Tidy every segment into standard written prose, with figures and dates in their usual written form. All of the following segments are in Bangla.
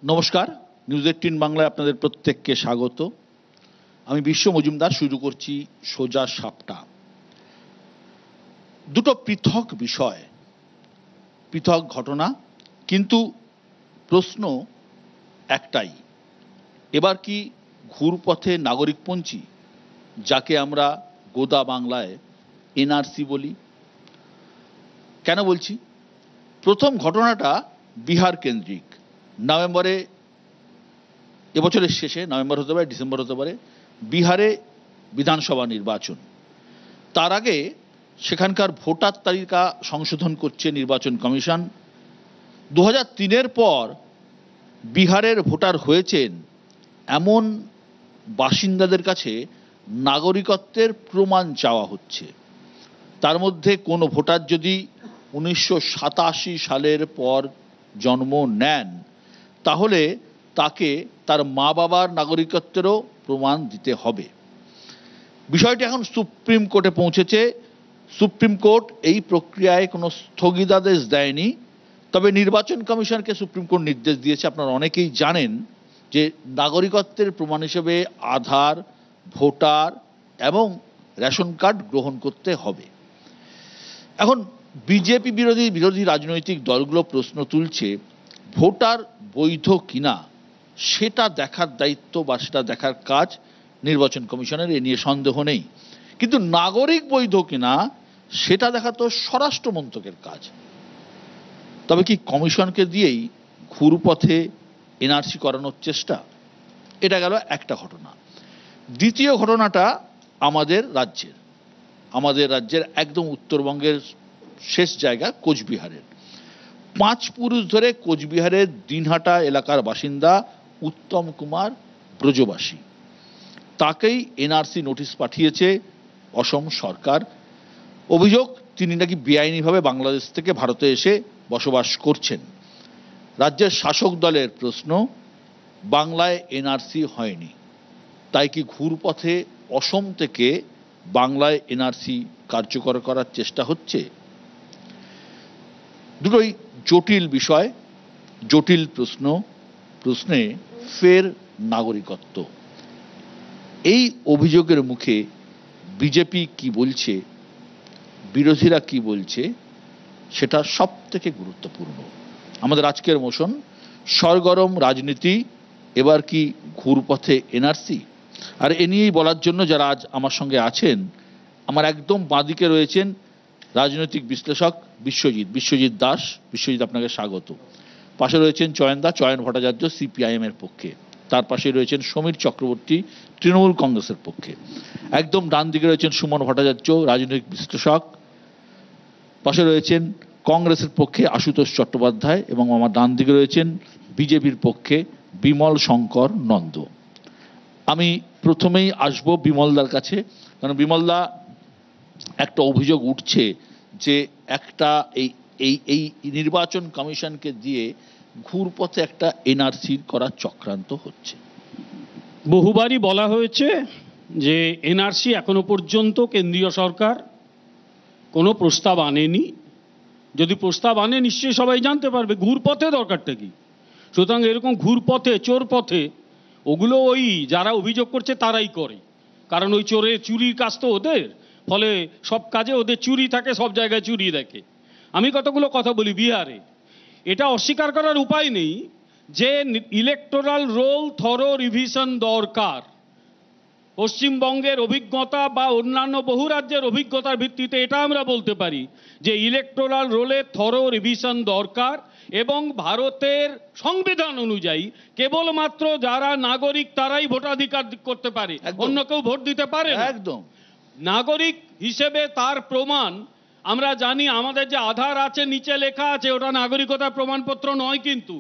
নমস্কার, নিউজ 18 বাংলায় আপনাদের প্রত্যেককে স্বাগত। আমি বিশ্ব মজুমদার। শুরু করছি সোজা সাপটা। দুটো পৃথক বিষয়, পৃথক ঘটনা, কিন্তু প্রশ্ন একটাই। এবার কি ঘুরপথে নাগরিকপঞ্জি, যাকে আমরা গোদা বাংলায় এনআরসি বলি? কেন বলছি? প্রথম ঘটনাটা বিহার কেন্দ্রিক। নভেম্বরে, এবছরের শেষে, নভেম্বর হতে পারে, ডিসেম্বর হতে পারে, বিহারে বিধানসভা নির্বাচন। তার আগে সেখানকার ভোটার তালিকা সংশোধন করছে নির্বাচন কমিশন। 2003-এর পর বিহারের ভোটার হয়েছেন এমন বাসিন্দাদের কাছে নাগরিকত্বের প্রমাণ চাওয়া হচ্ছে। তার মধ্যে কোনো ভোটার যদি 1987 সালের পর জন্ম নেন, তাহলে তাকে তার মা বাবার নাগরিকত্বেরও প্রমাণ দিতে হবে। বিষয়টি এখন সুপ্রিম কোর্টে পৌঁছেছে। সুপ্রিম কোর্ট এই প্রক্রিয়ায় কোনো স্থগিতাদেশ দেয়নি, তবে নির্বাচন কমিশনকে সুপ্রিম কোর্ট নির্দেশ দিয়েছে। আপনারা অনেকেই জানেন যে নাগরিকত্বের প্রমাণ হিসেবে আধার, ভোটার এবং রেশন কার্ড গ্রহণ করতে হবে। এখন বিজেপি বিরোধী রাজনৈতিক দলগুলো প্রশ্ন তুলছে, ভোটার বৈধ কিনা সেটা দেখার দায়িত্ব বা সেটা দেখার কাজ নির্বাচন কমিশনের, এ নিয়ে সন্দেহ নেই। কিন্তু নাগরিক বৈধ কিনা সেটা দেখা তো স্বরাষ্ট্র মন্ত্রকের কাজ। তবে কি কমিশনকে দিয়েই ঘুরপথে এনআরসি করানোর চেষ্টা? এটা গেল একটা ঘটনা। দ্বিতীয় ঘটনাটা আমাদের রাজ্যের একদম উত্তরবঙ্গের শেষ জায়গা কোচবিহারের। 5 পুরুষ ধরে কোচবিহারের দিনহাটা এলাকার বাসিন্দা উত্তম কুমার ব্রজবাসী, তাকেই এনআরসি নোটিশ পাঠিয়েছে অসম সরকার। অভিযোগ, তিনি নাকি বেআইনিভাবে বাংলাদেশ থেকে ভারতে এসে বসবাস করছেন। রাজ্যের শাসক দলের প্রশ্ন, বাংলায় এনআরসি হয়নি, তাই কি ঘুরপথে অসম থেকে বাংলায় এনআরসি কার্যকর করার চেষ্টা হচ্ছে? দুটোই জটিল বিষয়, জটিল প্রশ্নে ফের নাগরিকত্ব। এই অভিযোগের মুখে বিজেপি কি বলছে, বিরোধীরা কি বলছে, সেটা সব থেকে গুরুত্বপূর্ণ। আমাদের আজকের মোশন সরগরম রাজনীতি, এবার কি ঘুরপথে এনআরসি? আর এ নিয়েই বলার জন্য যারা আজ আমার সঙ্গে আছেন, আমার একদম বাঁদিকে রয়েছেন রাজনৈতিক বিশ্লেষক বিশ্বজিৎ দাস। বিশ্বজিৎ, আপনাকে স্বাগত। পাশে রয়েছেন চয়ন ভট্টাচার্য, সিপিআইএম এর পক্ষে। তার পাশে রয়েছেন সমীর চক্রবর্তী, তৃণমূল কংগ্রেসের পক্ষে। একদম ডান দিকে রয়েছেন সুমন ভট্টাচার্য, রাজনৈতিক বিশ্লেষক। পাশে রয়েছেন কংগ্রেসের পক্ষে আশুতোষ চট্টোপাধ্যায়, এবং আমার ডান দিকে রয়েছেন বিজেপির পক্ষে বিমল শঙ্কর নন্দ। আমি প্রথমেই আসব বিমলদার কাছে, কারণ বিমলদা, একটা অভিযোগ উঠছে যে একটা এই নির্বাচন কমিশনকে দিয়ে ঘুরপথে একটা এনআরসি করার চক্রান্ত হচ্ছে। বহুবারই বলা হয়েছে যে এনআরসি এখনো পর্যন্ত কেন্দ্রীয় সরকার কোনো প্রস্তাব আনেনি। যদি প্রস্তাব আনে নিশ্চয়ই সবাই জানতে পারবে ঘুরপথে দরকারটা কি। সুতরাং এরকম ঘুরপথে, চোর পথে, ওগুলো ওই যারা অভিযোগ করছে তারাই করে, কারণ ওই চুরির কাজ তো ওদের, ফলে সব কাজে ওদের চুরি থাকে, সব জায়গায় চুরি দেখে। আমি কতগুলো কথা বলি। বিহারে এটা অস্বীকার করার উপায় নেই যে ইলেকটোরাল রোল থরো রিভিশন দরকার। পশ্চিমবঙ্গের অভিজ্ঞতা বা অন্যান্য বহু রাজ্যের অভিজ্ঞতার ভিত্তিতে এটা আমরা বলতে পারি যে ইলেকটোরাল রোলে থরো রিভিশন দরকার, এবং ভারতের সংবিধান অনুযায়ী কেবলমাত্র যারা নাগরিক তারাই ভোটাধিকার করতে পারে, অন্য কেউ ভোট দিতে পারে না। একদম নাগরিক হিসেবে তার প্রমাণ আমরা জানি, আমাদের যে আধার আছে নিচে লেখা আছে, ওটা নাগরিকতার প্রমাণপত্র নয়। কিন্তু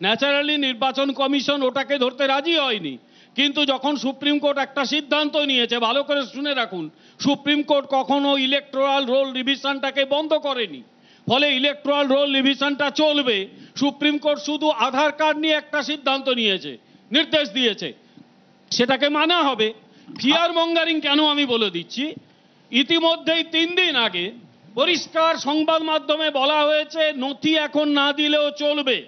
ন্যাচারালি নির্বাচন কমিশন ওটাকে ধরতে রাজি হয়নি। কিন্তু যখন সুপ্রিম কোর্ট একটা সিদ্ধান্ত নিয়েছে, ভালো করে শুনে রাখুন, সুপ্রিম কোর্ট কখনো ইলেকটোরাল রোল রিভিশনটাকে বন্ধ করেনি, ফলে ইলেকটোরাল রোল রিভিশনটা চলবে। সুপ্রিম কোর্ট শুধু আধার কার্ড নিয়ে একটা সিদ্ধান্ত নিয়েছে, নির্দেশ দিয়েছে, সেটাকে মানা হবে। ফিয়ার মঙ্গারিং কেন আমি বলে দিচ্ছি। ইতিমধ্যেই 3 দিন আগে পরিষ্কার সংবাদ মাধ্যমে বলা হয়েছে নথি এখন না দিলেও চলবে।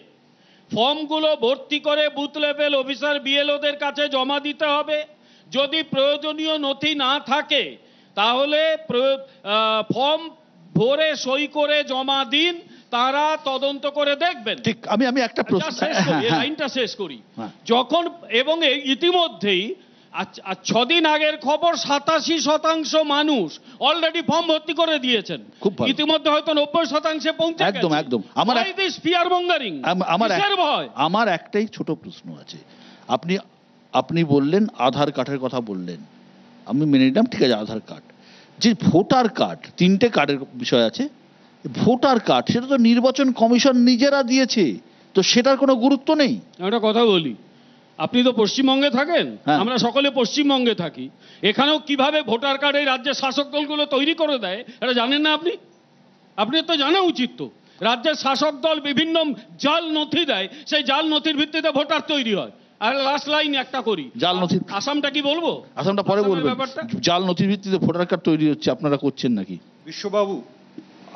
ফর্মগুলো ভর্তি করে বুথ লেভেল অফিসার বিএলওদের কাছে জমা দিতে হবে। যদি প্রয়োজনীয় নথি না থাকে তাহলে ফর্ম ভরে সই করে জমা দিন, তারা তদন্ত করে দেখবেন। ঠিক, আমি একটা প্রশ্ন লাইনটা শেষ করি। যখন এবং ইতিমধ্যেই 6 দিন আগের খবর 87% মানুষ অলরেডি ফর্ম ভর্তি করে দিয়েছেন। ইতিমধ্যে হয়তো 90% পৌঁছে গেছে। একদম একদম। আমার একটাই ছোট প্রশ্ন আছে। আপনি বললেন আধার কার্ডের কথা বললেন, আমি মেনে নিলাম, ঠিক আছে আধার কার্ড। যে ভোটার কার্ড, 3টে কার্ডের বিষয় আছে। ভোটার কার্ড সেটা তো নির্বাচন কমিশন নিজেরা দিয়েছে, তো সেটার কোনো গুরুত্ব নেই। একটা কথা বলি, আপনি তো পশ্চিমবঙ্গে থাকেন, আমরা সকলে পশ্চিমবঙ্গে থাকি। এখানেও কিভাবে ভোটার কার্ড এই রাজ্যের শাসক দলগুলো তৈরি করে দেয় এটা জানেন না আপনি? আপনি তো জানা উচিত। তো রাজ্যের শাসক দল বিভিন্ন জাল নথি দেয়, সেই জাল নথির ভিত্তিতে ভোটার তৈরি হয়। আর লাস্ট লাইন একটা করি, জাল নথি আসামটা কি বলবো, আসামটা পরে বলবেন। জাল নথির ভিত্তিতে ভোটার কার্ড তৈরি হচ্ছে, আপনারা করছেন নাকি? বিশ্ববাবু,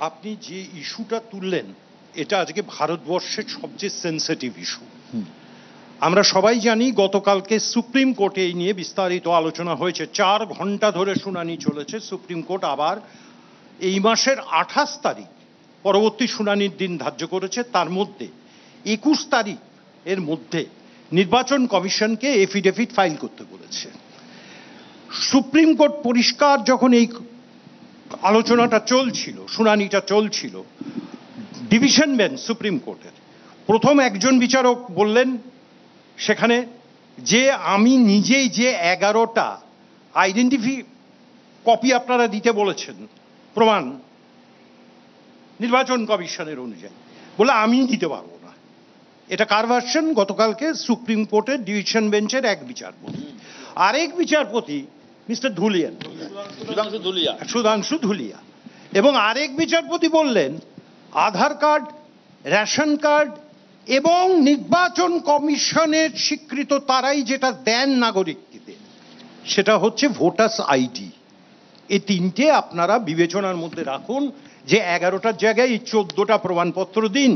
আপনি যে ইস্যুটা তুললেন এটা আজকে ভারতবর্ষের সবচেয়ে সেন্সিটিভ ইস্যু। আমরা সবাই জানি গতকালকে সুপ্রিম কোর্টে এই নিয়ে বিস্তারিত আলোচনা হয়েছে। 4 ঘন্টা ধরে শুনানি চলেছে। সুপ্রিম কোর্ট আবার এই মাসের 28 তারিখ পরবর্তী শুনানির দিন ধার্য করেছে। তার মধ্যে 21 তারিখ এর মধ্যে নির্বাচন কমিশনকে এফিডেভিট ফাইল করতে বলেছে। সুপ্রিম কোর্ট পরিষ্কার, যখন এই আলোচনাটা চলছিল, শুনানিটা চলছিল, ডিভিশন বেঞ্চ সুপ্রিম কোর্টের প্রথম একজন বিচারক বললেন সেখানে যে আমি নিজেই যে 11টা আইডেন্টিফি কপি আপনারা দিতে বলেছেন প্রমাণ নির্বাচন কমিশনের অনুযায়ী, বলে আমি দিতে পারবো না। এটা কার ভার্সন? গতকালকে সুপ্রিম কোর্টের ডিভিশন বেঞ্চের এক বিচারপতি। আরেক বিচারপতি মিস্টার ধুলিয়ান, সুধাংশু ধুলিয়া, এবং আরেক বিচারপতি বললেন আধার কার্ড, রেশন কার্ড এবং নির্বাচন কমিশনের স্বীকৃত তারাই যেটা দেন নাগরিকদের, সেটা হচ্ছে ভোটার্স আইডি। এই 3টে আপনারা বিবেচনার মধ্যে রাখুন যে 11টার জায়গায় এই 14টা প্রমাণপত্র দিন।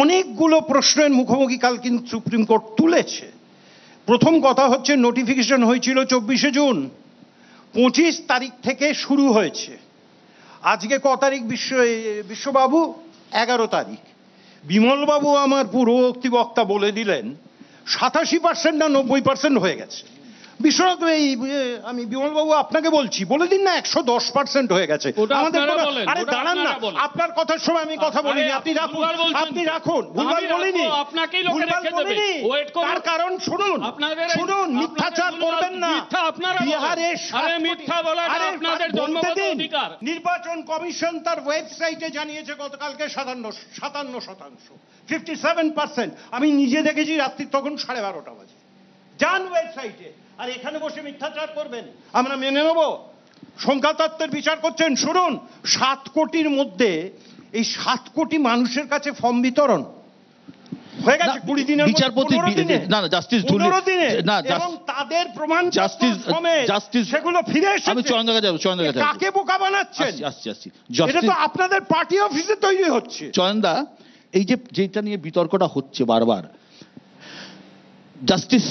অনেকগুলো প্রশ্নের মুখোমুখি কাল কিন্তু সুপ্রিম কোর্ট তুলেছে। প্রথম কথা হচ্ছে নোটিফিকেশন হয়েছিল 24শে জুন, 25 তারিখ থেকে শুরু হয়েছে। আজকে ক তারিখ বিশ্ববাবু? 11 তারিখ। বিমলবাবু আমার পূর্ববর্তী বক্তা বলে দিলেন 87% না 90% হয়ে গেছে। বিশ্বনাথ, এই আমি বিমলবাবু আপনাকে বলছি, বলে দিন না 110% হয়ে গেছে। আরে দাঁড়ান না, আপনার কথার সময় আমি কথা বলিনি, আপনি রাখুন, আপনি রাখুন। ভুলভাল বলিনি, তার কারণ শুনুন, শুনুন, মিথ্যাচার করবেন না। নির্বাচন কমিশন তার ওয়েবসাইটে জানিয়েছে গতকালকে 57%, 57%। আমি নিজে দেখেছি রাত্রি তখন 12:30 বাজে। যান ওয়েবসাইটে, আর এখানে বসে মিথ্যাচার করবেন আমরা মেনে নেব? সংখ্যাতত্ত্বের বিচার করছেন। শুনুন, 7 কোটির মধ্যে এই 7 কোটি মানুষের কাছে ফর্ম বিতরণ হয়ে গেছে 20 দিনের বিচারপতি জাস্টিস এবং তাদের প্রমাণ জাস্টিস সেগুলো ফিরে এসেছে। আমি চয়নদাকে যাব, কাকে বোকা বানাচ্ছেন? এটা তো আপনাদের পার্টি অফিসে তৈরি হচ্ছে। চয়নদা, এই যে যেটা নিয়ে বিতর্কটা হচ্ছে বারবার, জাস্টিস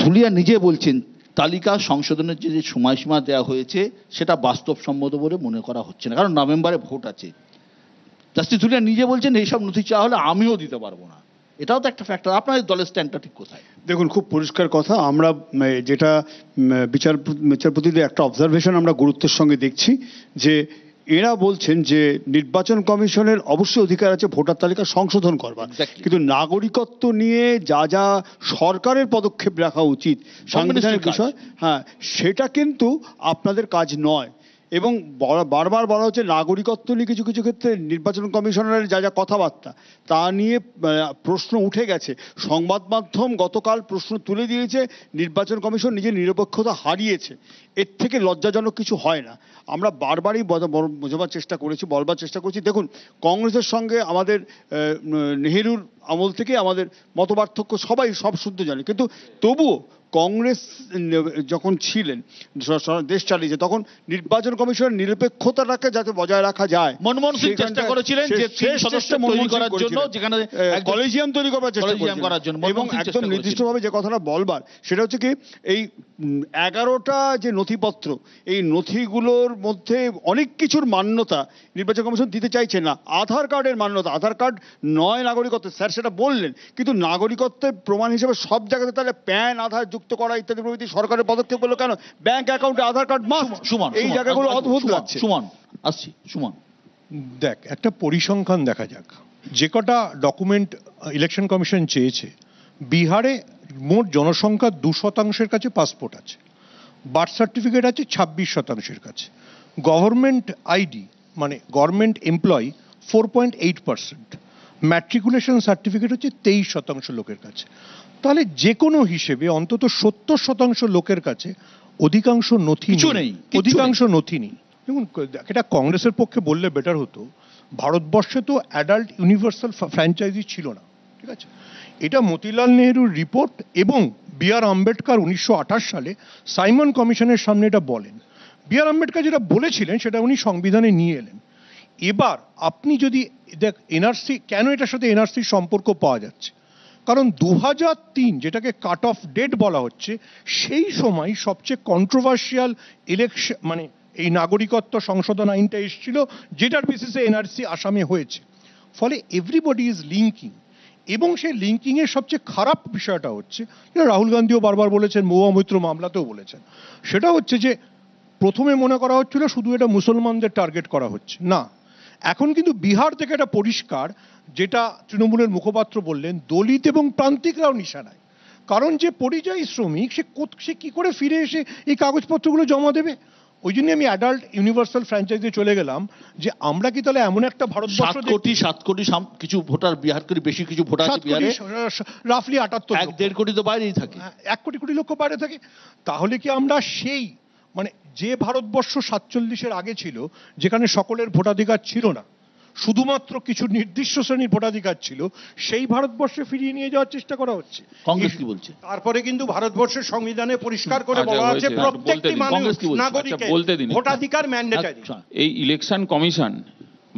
ধুলিয়া নিজে বলছেন তালিকা সংশোধনের যে সময়সীমা দেওয়া হয়েছে সেটা বাস্তবসম্মত বলে মনে করা হচ্ছে না, কারণ নভেম্বরে ভোট আছে। জাস্টিস ধুলিয়া নিজে বলছেন এইসব নথি চাওয়া হলে আমিও দিতে পারবো না। এটাও তো একটা ফ্যাক্টর। আপনাদের দলের স্ট্যান্ডটা ঠিক কোথায়? দেখুন, খুব পরিষ্কার কথা। আমরা যেটা বিচারপতিদের একটা অবজারভেশন আমরা গুরুত্বের সঙ্গে দেখছি যে এরা বলছেন যে নির্বাচন কমিশনের অবশ্যই অধিকার আছে ভোটার তালিকা সংশোধন করবার, কিন্তু নাগরিকত্ব নিয়ে যা যা সরকারের পদক্ষেপ রাখা উচিত সাংবিধানিক বিষয়, হ্যাঁ, সেটা কিন্তু আপনাদের কাজ নয়। এবং বারবার বলা হচ্ছে নাগরিকত্ব নিয়ে কিছু কিছু ক্ষেত্রে নির্বাচন কমিশনারের যা যা কথাবার্তা তা নিয়ে প্রশ্ন উঠে গেছে। সংবাদ মাধ্যম গতকাল প্রশ্ন তুলে দিয়েছে, নির্বাচন কমিশন নিজের নিরপেক্ষতা হারিয়েছে। এর থেকে লজ্জাজনক কিছু হয় না। আমরা বারবারই বোঝাবার চেষ্টা করেছি, বলবার চেষ্টা করছি। দেখুন, কংগ্রেসের সঙ্গে আমাদের নেহেরুর আমল থেকে আমাদের মতপার্থক্য সবাই সব শুদ্ধ জানি, কিন্তু তবুও কংগ্রেস যখন ছিলেন দেশ চালিয়েছে তখন নির্বাচন কমিশনের নিরপেক্ষতাটাকে যাতে বজায় রাখা যায় মনমোহন সিং চেষ্টা করেছিলেন যে তিন সদস্য তৈরি করার জন্য, যেখানে কলেজিয়াম তৈরি করার চেষ্টা করার জন্য, এবং একদম নির্দিষ্টভাবে যে কথাটা বলবার সেটা হচ্ছে কি, এই 11টা যে নথিপত্র, এই নথিগুলোর মধ্যে অনেক কিছুর মান্যতা নির্বাচন কমিশন দিতে চাইছে না। আধার কার্ডের মান্যতা, আধার কার্ড নয় নাগরিকত্ব, স্যার সেটা বললেন, কিন্তু নাগরিকত্বের প্রমাণ হিসেবে সব জায়গাতে তাহলে প্যান আধার যুক্ত করা ইত্যাদি প্রভৃতি সরকারের পদক্ষেপ হলো কেন? ব্যাংক অ্যাকাউন্টে আধার কার্ড মাস্ট। সুমন, এই জায়গাগুলো অদ্ভুত লাগছে। সুমন আসছি, সুমন দেখ, একটা পরিসংখ্যান দেখা যাক। যে কটা ডকুমেন্ট ইলেকশন কমিশন চেয়েছে, বিহারে মোট জনসংখ্যার 2% কাছে পাসপোর্ট আছে, বার্থ সার্টিফিকেট আছে 26% কাছে, গভর্নমেন্ট আইডি মানে গভর্নমেন্ট এমপ্লয়ি 4.8%, ম্যাট্রিকুলেশন সার্টিফিকেট হচ্ছে 23% লোকের কাছে। তাহলে যে কোনো হিসেবে অন্তত 70% লোকের কাছে অধিকাংশ নথি নেই, অধিকাংশ নথি নেই। দেখুন, এটা কংগ্রেসের পক্ষে বললে বেটার হতো, ভারতবর্ষে তো অ্যাডাল্ট ইউনিভার্সাল ফ্র্যাঞ্চাইজি ছিল না, ঠিক আছে? এটা মতিলাল নেহরুর রিপোর্ট এবং বি আর আম্বেদকর 1928 সালে সাইমন কমিশনের সামনে এটা বলেন। বি আর আম্বেদকর যেটা বলেছিলেন সেটা উনি সংবিধানে নিয়ে এলেন। এবার আপনি যদি দেখ এনআরসি, কেন এটার সাথে এনআরসির সম্পর্ক পাওয়া যাচ্ছে, কারণ 2003 যেটাকে কাট অফ ডেট বলা হচ্ছে, সেই সময় সবচেয়ে কন্ট্রোভার্সিয়াল ইলেকশন মানে এই নাগরিকত্ব সংশোধন আইনটা এসেছিল, যেটার বেসিসে এনআরসি আসামে হয়েছে। ফলে এভরিবডি ইজ লিঙ্কিং, এবং সেই লিঙ্কিং এর সবচেয়ে খারাপ বিষয়টা হচ্ছে, রাহুল গান্ধীও বারবার বলেছেন, মহুয়া মৈত্র মামলাতেও বলেছেন, সেটা হচ্ছে যে প্রথমে মনে করা হচ্ছিল শুধু এটা মুসলমানদের টার্গেট করা হচ্ছে, না, এখন কিন্তু বিহার থেকে এটা পরিষ্কার, যেটা তৃণমূলের মুখপাত্র বললেন, দলিত এবং প্রান্তিকরাও নিশানায়। কারণ যে পরিযায়ী শ্রমিক সে কি করে ফিরে এসে এই কাগজপত্রগুলো জমা দেবে? ওই জন্য আমি অ্যাডাল্ট ইউনিভার্সাল ফ্র্যাঞ্চাইজে চলে গেলাম, যে আমরা কি তাহলে এমন একটা ভারতবর্ষ, 7 কোটি কিছু ভোটার, বিহার করে বেশি কিছু ভোটার আছে বিহারে, রাফলি 78, 1-1.5 কোটি তো বাইরেই থাকে, 1 কোটি লক্ষ বাইরে থাকে। তাহলে কি আমরা সেই মানে যে ভারতবর্ষ 47-এর আগে ছিল, যেখানে সকলের ভোটাধিকার ছিল না, শুধুমাত্র কিছু নির্দিষ্ট শ্রেণীর ভোটাধিকার ছিল, সেই ভারতবর্ষে ফিরিয়ে নিয়ে যাওয়ার চেষ্টা করা হচ্ছে? কংগ্রেস কি বলছে? তারপরে কিন্তু ভারতবর্ষের সংবিধানে পরিষ্কার করে বলা আছে প্রত্যেকটি নাগরিকের ভোটাধিকার ম্যান্ডেটরি। এই ইলেকশন কমিশন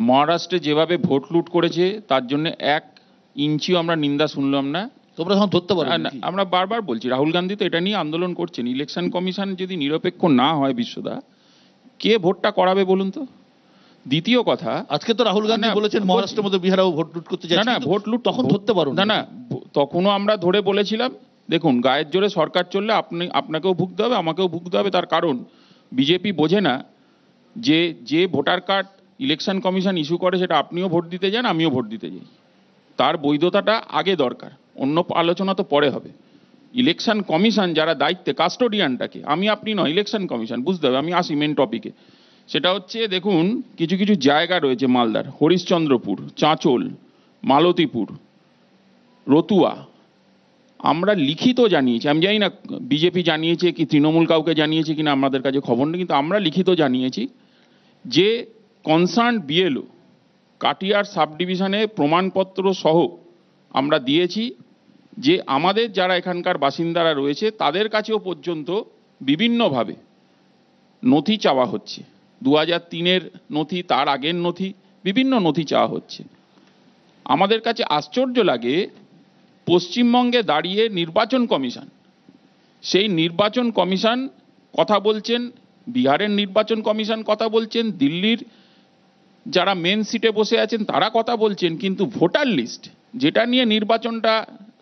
মহারাষ্ট্রে যেভাবে ভোট লুট করেছে, তার জন্য 1 ইঞ্চিও আমরা নিন্দা শুনলাম না। তোমরা তখন ধরতে পারো না, আমরা বারবার বলছি, রাহুল গান্ধী তো এটা নিয়ে আন্দোলন করছেন। ইলেকশন কমিশন যদি নিরপেক্ষ না হয় বিশ্বদা, কে ভোটটা করাবে বলুন তো? দ্বিতীয় কথা, আজকে তো রাহুল গান্ধী বলেছেন মহারাষ্ট্রের মধ্যে বিহারেও ভোট লুট করতে যাচ্ছে। না, ভোট লুট তখন ধরতে পারো না, তখনও আমরা ধরে বলেছিলাম, দেখুন গায়ের জোরে সরকার চললে আপনাকেও ভুগতে হবে, আমাকেও ভুগতে হবে। তার কারণ বিজেপি বোঝে না যে voter card election commission issue করে, সেটা আপনিও ভোট দিতে যান, আমিও ভোট দিতে যাই, তার বৈধতাটা আগে দরকার, অন্য আলোচনা তো পরে হবে। ইলেকশন কমিশন যারা দায়িত্বে, কাস্টোডিয়ানটাকে আমি আপনি নয়, ইলেকশন কমিশন বুঝতে হবে। আমি আসি মেন টপিকে, সেটা হচ্ছে দেখুন কিছু কিছু জায়গা রয়েছে মালদার, হরিশ্চন্দ্রপুর, চাঁচল, মালতীপুর, রতুয়া, আমরা লিখিত জানিয়েছি, আমি জানি না বিজেপি জানিয়েছে কি তৃণমূল কাউকে জানিয়েছে কিনা, আমাদের কাছে খবর নেই, কিন্তু আমরা লিখিত জানিয়েছি যে কনসার্ন বিএলও কাটিয়ার সাব ডিভিশনে প্রমাণপত্র সহ আমরা দিয়েছি যে আমাদের যারা এখানকার বাসিন্দারা রয়েছে তাদের কাছেও পর্যন্ত বিভিন্নভাবে নথি চাওয়া হচ্ছে। 2003-এর নথি, তার আগের নথি, বিভিন্ন নথি চাওয়া হচ্ছে। আমাদের কাছে আশ্চর্য লাগে, পশ্চিমবঙ্গে দাঁড়িয়ে নির্বাচন কমিশন, সেই নির্বাচন কমিশন কথা বলছেন, বিহারের নির্বাচন কমিশন কথা বলছেন, দিল্লির যারা মেন সিটে বসে আছেন তারা কথা বলছেন, কিন্তু ভোটার লিস্ট যেটা নিয়ে নির্বাচনটা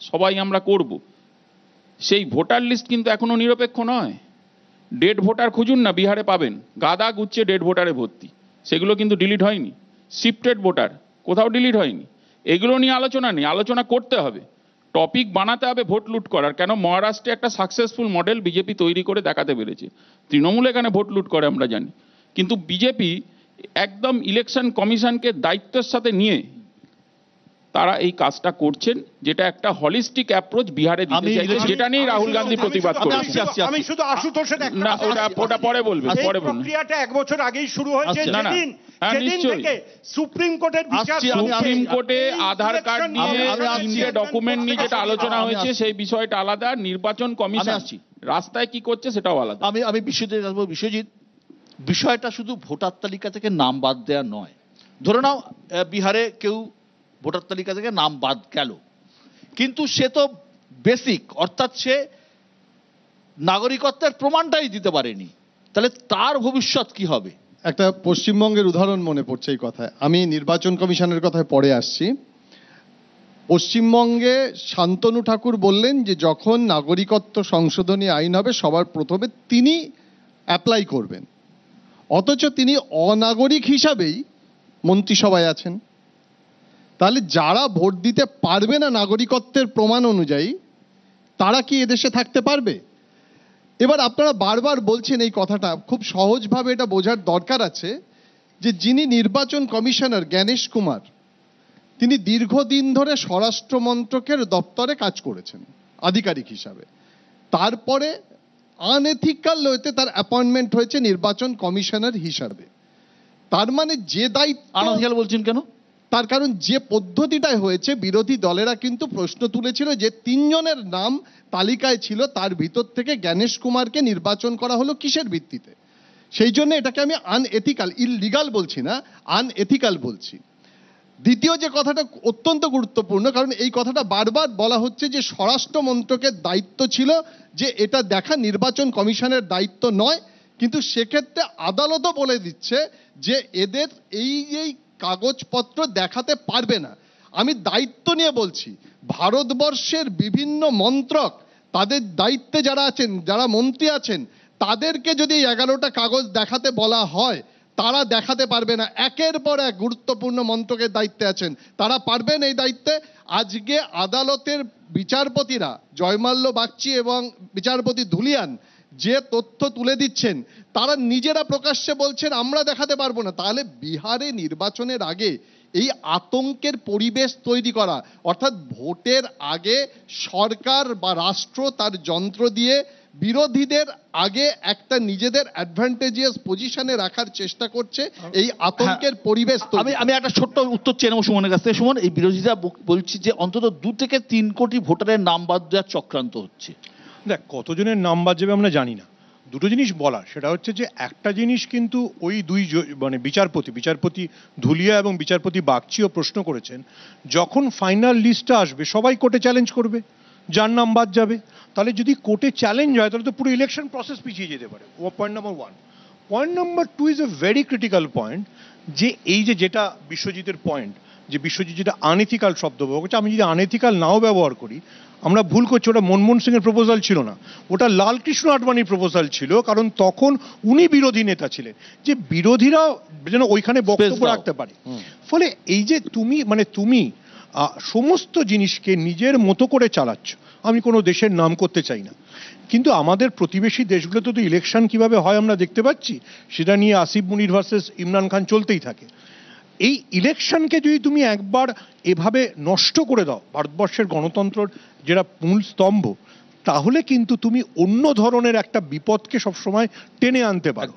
সবাই আমরা করব, সেই ভোটার লিস্ট কিন্তু এখনো নিরপেক্ষ নয়। ডেড ভোটার খুঁজুন না, বিহারে পাবেন গাদা গুচ্ছে ডেড ভোটারে ভর্তি, সেগুলো কিন্তু ডিলিট হয়নি। শিফটেড ভোটার কোথাও ডিলিট হয়নি। এগুলো নিয়ে আলোচনা নেই, আলোচনা করতে হবে, টপিক বানাতে হবে ভোট লুট করার। কেন মহারাষ্ট্রে একটা সাকসেসফুল মডেল বিজেপি তৈরি করে দেখাতে পেরেছে। তৃণমূল এখানে ভোট লুট করে আমরা জানি, কিন্তু বিজেপি একদম ইলেকশন কমিশনকে দায়িত্বের সাথে নিয়ে তারা এই কাজটা করছেন, যেটা একটা হলিস্টিক অ্যাপ্রোচ বিহারে দিতে আমি- চাইছে, আমি- যেটা নিয়ে রাহুল গান্ধী প্রতিবাদ করেছেন। আমি শুধু আশুতোষের একটা না, কথা বলছি। ওটা পরে বলবেন, এই পরে বলুন। প্রক্রিয়াটা 1 বছর আগেই শুরু হয়েছে। আচ্ছা। না, না। যেদিন হ্যাঁ, যেদিন নিশ্চয়ই। থেকে সুপ্রিম কোর্টের বিচার আসছি, আমি- সুপ্রিম কোর্টে এই আধার কার্ড election নিয়ে আমি আসছি। তিনটে ডকুমেন্ট নিয়ে যেটা আলোচনা আমি হয়েছে আসছি। সেই বিষয়টা আলাদা, নির্বাচন কমিশন আসছি। রাস্তায় কি করছে সেটাও আলাদা। আমি বিশ্বজিৎ আসবো। বিশ্বজিৎ, বিষয়টা শুধু ভোটার তালিকা থেকে নাম বাদ দেওয়া নয়। ধরে নাও বিহারে কেউ ভোটার তালিকা থেকে নাম বাদ গেল, কিন্তু সে তো বেসিক, অর্থাৎ সে নাগরিকত্বের প্রমাণটাই দিতে পারেনি, তাহলে তার ভবিষ্যৎ কি হবে? একটা পশ্চিমবঙ্গের উদাহরণ মনে পড়ছে এই কথায়। আমি নির্বাচন কমিশনের কথায় পরে আসছি। পশ্চিমবঙ্গে শান্তনু ঠাকুর বললেন যে যখন নাগরিকত্ব সংশোধনী আইন হবে সবার প্রথমে তিনি অ্যাপ্লাই করবেন, অথচ তিনি অনাগরিক হিসাবেই মন্ত্রিসভায় আছেন। তাহলে যারা ভোট দিতে পারবে না নাগরিকত্বের প্রমাণ অনুযায়ী, তারা কি এদেশে থাকতে পারবে? এবার আপনারা বারবার বলছেন এই কথাটা, খুব সহজভাবে এটা বোঝার দরকার আছে যে যিনি নির্বাচন কমিশনার জ্ঞানেশ কুমার, তিনি দীর্ঘদিন ধরে স্বরাষ্ট্র মন্ত্রকের দপ্তরে কাজ করেছেন আধিকারিক হিসাবে। তারপরে আনএথিক্যাল ওয়েতে তার অ্যাপয়েন্টমেন্ট হয়েছে নির্বাচন কমিশনার হিসাবে। তার মানে যে দায়িত্ব, আনন্দিয়াল বলছেন কেন? তার কারণ যে পদ্ধতিটাই হয়েছে, বিরোধী দলেরা কিন্তু প্রশ্ন তুলেছিল যে 3 জনের নাম তালিকায় ছিল, তার ভিতর থেকে জ্ঞানেশ কুমারকে নির্বাচন করা হলো কিসের ভিত্তিতে? সেই জন্য এটাকে আমি আনএথিক্যাল, ইললিগাল বলছি না, আনএথিক্যাল বলছি। দ্বিতীয় যে কথাটা অত্যন্ত গুরুত্বপূর্ণ, কারণ এই কথাটা বারবার বলা হচ্ছে যে স্বরাষ্ট্র মন্ত্রকের দায়িত্ব ছিল, যে এটা দেখা নির্বাচন কমিশনের দায়িত্ব নয়, কিন্তু সেক্ষেত্রে আদালতও বলে দিচ্ছে যে এদের এই কাগজপত্র দেখাতে পারবে না। আমি দায়িত্ব নিয়ে বলছি, ভারতবর্ষের বিভিন্ন মন্ত্রক তাদের দায়িত্বে যারা আছেন, যারা মন্ত্রী আছেন, তাদেরকে যদি 11টা কাগজ দেখাতে বলা হয়, তারা দেখাতে পারবে না। একের পর এক গুরুত্বপূর্ণ মন্ত্রকের দায়িত্বে আছেন, তারা পারবেন এই দায়িত্বে? আজকে আদালতের বিচারপতিরা জয়মাল্য বাগচি এবং বিচারপতি ধুলিয়ান যে তথ্য তুলে দিচ্ছেন, তারা নিজেরা প্রকাশ্যে বলছেন আমরা দেখাতে পারবো না। তাহলে বিহারে নির্বাচনের আগে এই আতঙ্কের পরিবেশ তৈরি করা, অর্থাৎ ভোটের আগে সরকার বা রাষ্ট্র তার যন্ত্র দিয়ে বিরোধীদের আগে একটা নিজেদের অ্যাডভান্টেজিয়াস পজিশনে রাখার চেষ্টা করছে, এই আতঙ্কের পরিবেশ তৈরি। আমি একটা ছোট্ট উত্তর চেয়ে নেবো সুমনের কাছ থেকে। সুমন, এই বিরোধীরা বলছি যে অন্তত 2 থেকে 3 কোটি ভোটারের নাম বাদ দেওয়ার চক্রান্ত হচ্ছে। দেখ, কতজনের নাম বাদ যাবে আমরা জানি না। দুটো জিনিস বলার, সেটা হচ্ছে যে একটা জিনিস কিন্তু ওই মানে বিচারপতি ধুলিয়া এবং বিচারপতি বাগচিও প্রশ্ন করেছেন, যখন ফাইনাল লিস্টটা আসবে সবাই কোর্টে চ্যালেঞ্জ করবে যার নাম বাদ যাবে। তাহলে যদি কোর্টে চ্যালেঞ্জ হয় তাহলে তো পুরো ইলেকশন প্রসেস পিছিয়ে যেতে পারে। Point number 1। Point number 2 is a very critical point, যে এই যেটা বিশ্বজিতের পয়েন্ট, যে বিশ্বজিৎ যেটা আনএথিক্যাল শব্দ ব্যবহার করছে, আমি যদি আনএথিক্যাল নাও ব্যবহার করি, আমরা ভুল করছি। ওটা মনমোহন সিং এর প্রপোজাল ছিল না, ওটা লালকৃষ্ণ আডবাণীর প্রপোজাল ছিল, কারণ তখন উনি বিরোধী নেতা ছিলেন, যে বিরোধীরা যেন ওইখানে বক্তব্য রাখতে পারে। ফলে এই যে তুমি সমস্ত জিনিসকে নিজের মতো করে চালাচ্ছ। আমি কোনো দেশের নাম করতে চাই না, কিন্তু আমাদের প্রতিবেশী দেশগুলোতে তো ইলেকশন কিভাবে হয় আমরা দেখতে পাচ্ছি, সেটা নিয়ে আসিফ মুনির ভার্সেস ইমরান খান চলতেই থাকে। এই ইলেকশনকে যদি তুমি একবার এভাবে নষ্ট করে দাও, ভারতবর্ষের গণতন্ত্রের যেটা মূল স্তম্ভ, তাহলে কিন্তু তুমি অন্য ধরনের একটা বিপদকে সবসময় টেনে আনতে পারো।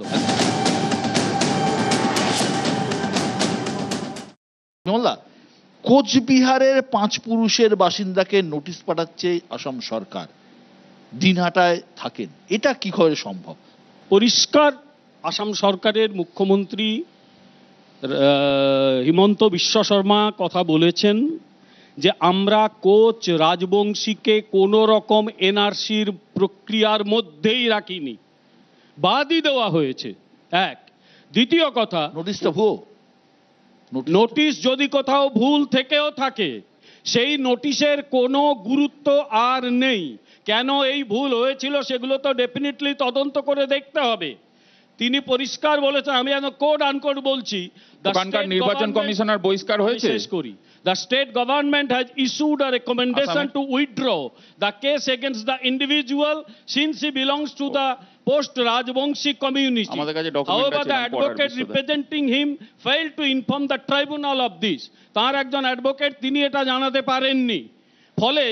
বিমলদা, কোচবিহারের 5 পুরুষের বাসিন্দাকে নোটিশ পাঠাচ্ছে আসাম সরকার, দিনহাটায় থাকেন, এটা কি করে সম্ভব? পরিষ্কার আসাম সরকারের মুখ্যমন্ত্রী হিমন্ত বিশ্ব শর্মা কথা বলেছেন যে আমরা কোচ রাজবংশীকে কোনো রকম এনআরসির প্রক্রিয়ার মধ্যেই রাখিনি, বাদই দেওয়া হয়েছে। এক। দ্বিতীয় কথা, নোটিশটা ভুয়ো। নোটিশ যদি কোথাও ভুল থেকেও থাকে, সেই নোটিশের কোনো গুরুত্ব আর নেই। কেন এই ভুল হয়েছিল সেগুলো তো ডেফিনেটলি তদন্ত করে দেখতে হবে। তিনি পরিষ্কার বলেছেন, আমি কোড আনকোড বলছি, ওখানকার নির্বাচন কমিশনার বহিষ্কার হয়েছে। শেষ করি, The state government has issued a recommendation to withdraw the case against the individual since he belongs to the post-Rajbongshi community. আমাদের কাছে document However, আছে the এরকম পড়ার advocate বিশদে। representing him failed to inform the tribunal of this. তার একজন অ্যাডভোকেট তিনি এটা জানাতে পারেননি। ফলে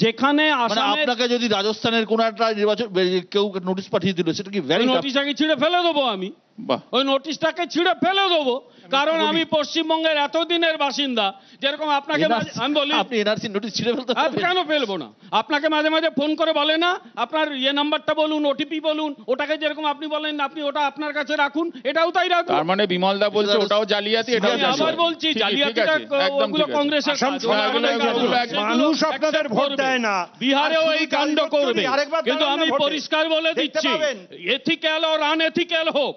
যেখানে মানে আসামের আপনাকে যদি রাজস্থানের কোন একটা নির্বাচন কেউ নোটিশ পাঠিয়ে দিল, সেটা কি ভ্যালিড? নোটিশটাকে ছিঁড়ে ফেলে দেবো আমি, বাহ, ওই নোটিশটাকে ছিঁড়ে ফেলে দেবো। কারণ আমি পশ্চিমবঙ্গের এতদিনের বাসিন্দা, যেরকম আপনাকে আমি বলি আপনি এনআরসি নোটিশ ছিঁড়ে ফেলতে আর কেন ফেলবো না? আপনাকে মাঝে মাঝে ফোন করে বলে না আপনার ইয়ে নাম্বারটা বলুন, ওটিপি বলুন, ওটাকে যেরকম আপনি বলেন আপনি ওটা আপনার কাছে রাখুন, এটাও তাই রাখুন। তার মানে বিমলদা বলছে ওটাও জালিয়াতি, এটাও আমি জালিয়াতি। আবার বলছি ঠিক আছে, জালিয়াতিটা ঠিক আছে, একদম ওগুলো ঠিক আছে। কংগ্রেসের আসাম কাজ, সরকার ওগুলো এগুলো সেগুলো মানুষ আপনাদের accept ভোট করবে। দেয় না। বিহারেও আর এই শুধু কাণ্ড গাড়ি ভোট করবে, চুরি, আরেকবার কিন্তু দাঁড়ান আমি না ভোটে। পরিষ্কার বলে দেখতে দিচ্ছি পাবেন। এথিক্যাল আর আনএথিক্যাল হোক,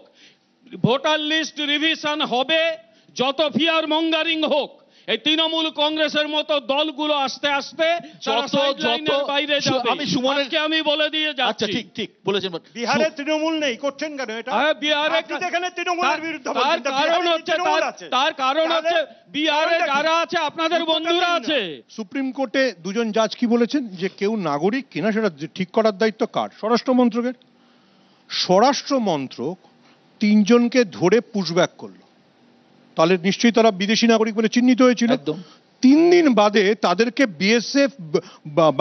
ভোটার লিস্ট রিভিশন হবে, যত ফিয়ার মঙ্গারিং হোক, এই তৃণমূল কংগ্রেসের মতো দলগুলো আস্তে আস্তে তারা সাইডলাইনের বাইরে যাবে। আমি সুমনের আজকে আমি বলে দিয়ে আচ্ছা যাচ্ছি। ঠিক ঠিক বলেছেন। বিহারে তৃণমূল নেই, করছেন কেন এটা? বিহারে আপনি তো এখানে তৃণমূলের বিরুদ্ধে তার বলছেন, তা কারণ বিহারে হচ্ছে তৃণমূল আছে। তার কারণ তাহলে হচ্ছে বিহারে কারণটা কি? যারা আছে আপনাদের বন্ধুরা আছে। সুপ্রিম কোর্টে দুজন জাজ কি বলেছেন যে কেউ নাগরিক কিনা সেটা ঠিক করার দায়িত্ব কার? স্বরাষ্ট্র মন্ত্রকের। স্বরাষ্ট্র মন্ত্রক তিনজনকে ধরে পুশব্যাক করলো, তাহলে নিশ্চয়ই তারা বিদেশি নাগরিক বলে চিহ্নিত হয়েছিল। একদম। 3 দিন বাদে তাদেরকে বিএসএফ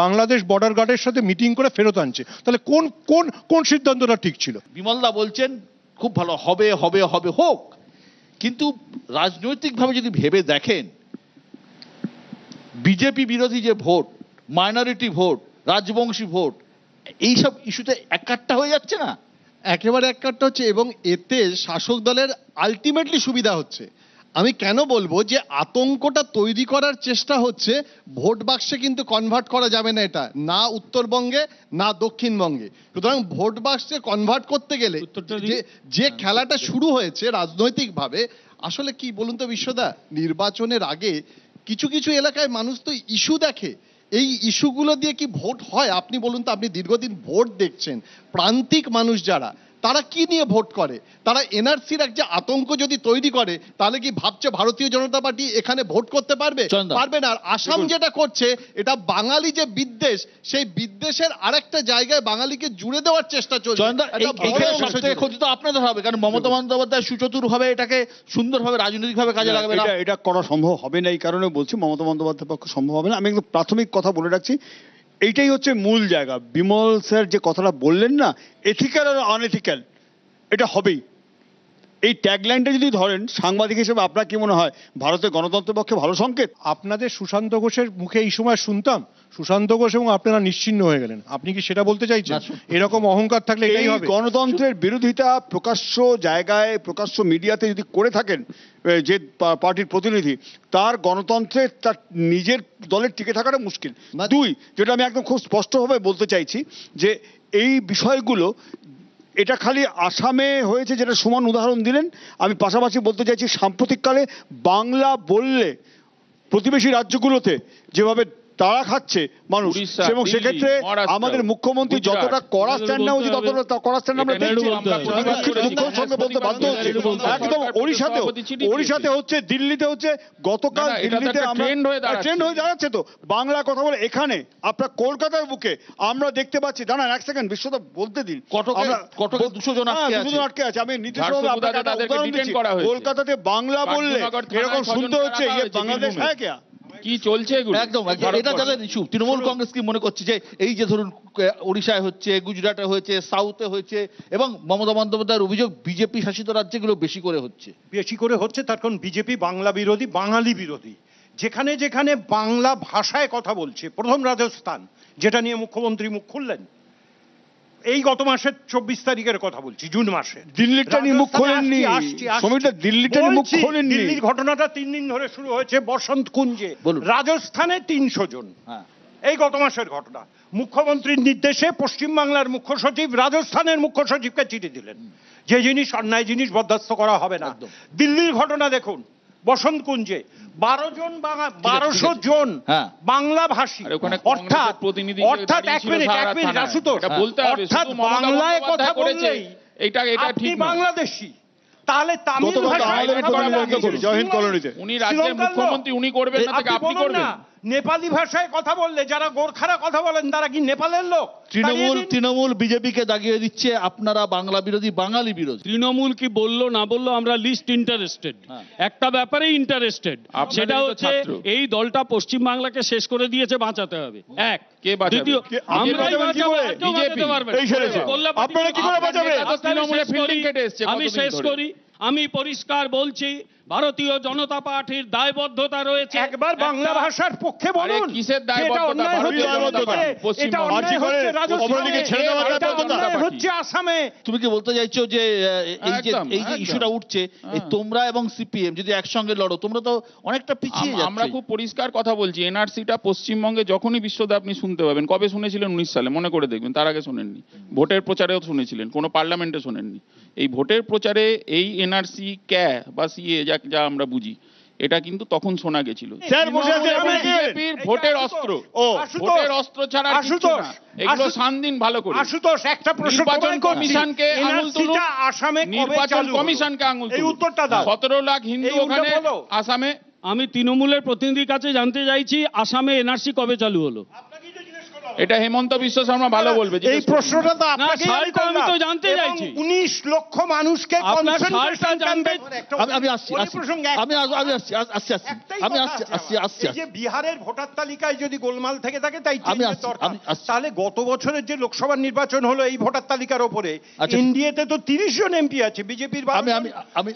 বাংলাদেশ বর্ডার গার্ডের সাথে মিটিং করে ফেরত আনছে। তাহলে কোন কোন কোন সিদ্ধান্তটা ঠিক ছিল? বিমলদা বলছেন খুব ভালো হবে হবে হবে হোক, কিন্তু রাজনৈতিকভাবে যদি ভেবে দেখেন, বিজেপি বিরোধী যে vote, minority vote, Rajbanshi vote, এইসব ইস্যুতে একাট্টা হয়ে যাচ্ছে না? একেবারে এক কাটটা হচ্ছে, এবং এতে শাসক দলের আলটিমেটলি সুবিধা হচ্ছে। আমি কেন বলবো যে আতঙ্কটা তৈরি করার চেষ্টা হচ্ছে, ভোট বাক্সে কিন্তু কনভার্ট করা যাবে না, এটা না উত্তরবঙ্গে না দক্ষিণবঙ্গে। সুতরাং ভোট বাক্সে কনভার্ট করতে গেলে উত্তরটা দিন। যে খেলাটা শুরু হয়েছে রাজনৈতিকভাবে, আসলে কি বলুন তো বিশ্বদা, নির্বাচনের আগে কিছু কিছু এলাকায় মানুষ তো ইস্যু দেখে, এই ইস্যুগুলো দিয়ে কি ভোট হয়? আপনি বলুন তো, আপনি দীর্ঘদিন ভোট দেখছেন, প্রান্তিক মানুষ যারা, তারা কি নিয়ে ভোট করে? তারা এনআরসির এক যে আতঙ্ক যদি তৈরি করে, তাহলে কি ভাবছে ভারতীয় জনতা পার্টি এখানে ভোট করতে পারবে? চন্দা। পারবে না। আর আসাম যেটা করছে, এটা বাঙালি যে বিদ্বেষ, সেই বিদ্বেষের আরেকটা জায়গায় বাঙালিকে জুড়ে দেওয়ার চেষ্টা চলছে। জয়ন্দা, একটা বড় এইখানে অংশ সবথেকে জুড়ে। ক্ষতি তো আপনাদের হবে, কারণ মমতা বন্দ্যোপাধ্যায় সুচতুরভাবে এটাকে সুন্দরভাবে রাজনৈতিকভাবে কাজে লাগাবে না। এটা করা সম্ভব হবে না, এই কারণে বলছি মমতা বন্দ্যোপাধ্যায়ের পক্ষে সম্ভব হবে না। আমি একদম প্রাথমিক কথা বলে রাখছি, এইটাই হচ্ছে মূল জায়গা। বিমল স্যার যে কথাটা বললেন না, এথিক্যাল আর আনএথিক্যাল, এটা হবেই। এই ট্যাগলাইনটা যদি ধরেন, সাংবাদিক হিসেবে আপনার কি মনে হয় ভারতের গণতন্ত্রের পক্ষে ভালো সংকেত? আপনাদের সুশান্ত ঘোষের মুখে এই সময় শুনতাম সুশান্ত ঘোষ এবং আপনারা নিশ্চিহ্ন হয়ে গেলেন। আপনি কি সেটা বলতে চাইছেন? এরকম অহংকার থাকলে এই এটাই হবে। গণতন্ত্রের বিরোধিতা প্রকাশ্য জায়গায়, প্রকাশ্য মিডিয়াতে যদি করে থাকেন যে পার্টির প্রতিনিধি, তার গণতন্ত্রে তার নিজের দলের টিকে থাকাটা মুশকিল। দুই, যেটা আমি একদম খুব স্পষ্টভাবে বলতে চাইছি, যে এই বিষয়গুলো, এটা খালি আসামে হয়েছে যেটা সমান উদাহরণ দিলেন, আমি পাশাপাশি বলতে চাইছি সাম্প্রতিককালে বাংলা বললে প্রতিবেশী রাজ্যগুলোতে যেভাবে তাড়া খাচ্ছে মানুষ, উড়িষ্যা, এবং দিল্লি, সেক্ষেত্রে মহারাষ্ট্র, আমাদের মুখ্যমন্ত্রী গুজরাট, যতটা কড়া স্ট্যান্ড নেওয়া উচিত ততটা কড়া স্ট্যান্ড আমরা এটা দেখছি। আমরা প্রতিবাদ করেছি। দুঃখের সঙ্গে বলতে বাধ্য হচ্ছে, একদম ওড়িশাতেও, ওড়িশাতে হচ্ছে, দিল্লিতে হচ্ছে, গতকাল না, না, এটা তো দিল্লিতে একটা আমরা trend হয়ে দাঁড়াচ্ছে। ট্রেন্ড হয়ে দাঁড়াচ্ছে। তো বাংলা কথা বলে এখানে আপনার কলকাতার বুকে আমরা দেখতে পাচ্ছি, দাঁড়ান এক সেকেন্ড বিশ্বদা বলতে দিন, কটকে 200 জন আটকে আছে। 200 জন আটকে আছে। আমি নির্দিষ্টভাবে ঝাড়খণ্ড আপনাকে একটা তাদেরকে উদাহরণ detain দিচ্ছি, করা হয়েছে। কলকাতাতে বাংলা বললে কাঞ্চননগর থানায় এরকম 6 শুনতে জনকে হচ্ছে, রাখা ইয়ে হয়েছে বাংলাদেশ বীরভূমে। হ্যাঁ কেয়া। কি চলছে এগুলো? একদম এটা যাদের ইস্যু, তৃণমূল কংগ্রেস কি মনে করছে যে এই যে ধরুন ওড়িশায় হচ্ছে, গুজরাটে হয়েছে, সাউথে হয়েছে, এবং মমতা বন্দ্যোপাধ্যায়ের অভিযোগ বিজেপি শাসিত রাজ্যগুলো বেশি করে হচ্ছে। বেশি করে হচ্ছে, তার কারণ বিজেপি বাংলা বিরোধী, বাঙালি বিরোধী। যেখানে যেখানে বাংলা ভাষায় কথা বলছে, প্রথম রাজস্থান, যেটা নিয়ে মুখ্যমন্ত্রী মুখ খুললেন এই গত মাসের 24 তারিখের কথা বলছি, জুন মাসে। দিল্লিটা নিয়ে মুখ খোলেননি সমীরদা, দিল্লিটা নিয়ে মুখ খোলেননি। দিল্লির ঘটনাটা 3 দিন ধরে শুরু হয়েছে বসন্ত কুঞ্জে, বলুন। রাজস্থানে 300 জন। হ্যাঁ, এই গত মাসের ঘটনা। মুখ্যমন্ত্রীর নির্দেশে পশ্চিমবাংলার মুখ্য সচিব রাজস্থানের মুখ্য সচিবকে চিঠি দিলেন, যে জিনিস অন্যায় জিনিস বরদাস্ত করা হবে না। একদম। দিল্লির ঘটনা দেখুন, বসন্ত কুঞ্জে 1200 জন হ্যাঁ। বাংলা ভাষী, আর ওখানে অর্থাৎ কংগ্রেসের প্রতিনিধি অর্থাৎ এক দাঁড়িয়েছিল মিনিট সারা থানায়। আশুতোষ, এটা বলতে হবে, অর্থাৎ শুধু মমতা বাংলায় কথা বন্দ্যোপাধ্যায় করেছে, বললেই এটা আপনি ঠিক নয়। বাংলাদেশী, তাহলে তামিল গতকাল তো ভাষায় আমাদের কথা বলা কলোনিতে গেছে। জয়হিন্দ কলোনিতে উনি রাজ্যের শ্রীলঙ্কার লোক। মুখ্যমন্ত্রী, উনি করবেন না থেকে আপনি বলুন করবেন? না, নেপালি ভাষায় কথা বললে যারা গোর্খারা কথা বলেন তারা কি নেপালের লোক? তৃণমূল বিজেপিকে দাগিয়ে দিচ্ছে আপনারা বাংলা বিরোধী, বাঙালি বিরোধী। তৃণমূল কি বললো না বললো, আমরা লিস্ট ইন্টারেস্টেড, একটা ব্যাপারে ইন্টারেস্টেড, আপনাদেরই সেটা তো হচ্ছে ছাত্র। এই দলটা পশ্চিমবাংলাকে শেষ করে দিয়েছে, বাঁচাতে হবে। এক, কে বাঁচাবে? দ্বিতীয়, আমরাই বাঁচাবেন কি বাঁচাবো, করে? আর কেউ বাঁচাতে BJP পারবে না। এই ছেড়েছে। কল্যাণ আপনারা কি করে আপনার বাঁচাবেন? নেতা তো তৃণমূলে ফিল্ডিং কেটে এসছে, আমি কতদিন শেষ ধরে। করি। আমি পরিষ্কার বলছি, ভারতীয় জনতা পার্টির দায়বদ্ধতা রয়েছে। একবার বাংলা ভাষার পক্ষে বলুন। আরে কিসের যেটা দায়বদ্ধতা? অন্যায় ভারতীয় হচ্ছে জনতা পার্টি, এটা পশ্চিমবঙ্গ। অন্যায় আর্জি করে হচ্ছে রাজস্থানে, অপরাধীকে ছেড়ে দেওয়ার এটা দায়বদ্ধতা। অন্যায় হচ্ছে আসামে। তুমি কি বলতে চাইছো যে এই যে একদম, এই যে একদম। ইস্যুটা উঠছে, এই তোমরা এবং সিপিএম যদি একসঙ্গে লড়ো, তোমরা তো অনেকটা পিছিয়ে আমরা যাচ্ছ। খুব পরিষ্কার কথা বলছি, এনআরসিটা পশ্চিমবঙ্গে যখনই বিশ্বদা আপনি শুনতে পাবেন। কবে শুনেছিলেন? 19 সালে, মনে করে দেখবেন, তার আগে শোনেননি। ভোটের প্রচারেও শুনেছিলেন, কোনো পার্লামেন্টে শোনেননি। এই ভোটের প্রচারে এই এনআরসি বা সিএ যা আমরা বুঝি, এটা কিন্তু তখন শোনা গেছিল। স্যার বসে আছেন, আপনি কি করেন? বিজেপির ভোটের অস্ত্র, ভোটের অস্ত্র ছাড়া আর কিছু না। এগুলো শানদিন ভালো করে। আশুতোষ, একটা প্রশ্ন নির্বাচন তোমায় করছি। কমিশনকে আঙুল তুলুন। NRC টা আসামে কবে নির্বাচন চালু হলো? কমিশনকে আঙুল এই তুলুন। উত্তরটা দাও। 17 লাখ হিন্দু এই উল্টো ওখানে বলো। আসামে। আমি তৃণমূলের প্রতিনিধির কাছে জানতে চাইছি, আসামে এনআরসি কবে চালু হলো? এটা হেমন্ত বিশ্ব শর্মা ভালো বলবে। এই প্রশ্নটা তো আপনাকে সালটা আমি তো জানতে চাইছি। 19 লক্ষ মানুষকে আপনার concentration সালটা জানতে- camp-এ- আমি আসছি ওই প্রসঙ্গে আমি আসছি একটাই আমি কথা আসছি আছে আসছি আমার। আসছি এই যে বিহারের ভোটার তালিকায় যদি গোলমাল থেকে থাকে তাই আমি change-এর আসছি, দরকার। আমি আসছি। তাহলে গত বছরের যে লোকসভা নির্বাচন হলো এই ভোটার তালিকার ওপরে, আচ্ছা। ইন্ডিয়াতে তো 30 জন এমপি আছে, বিজেপির আমি আমি আমি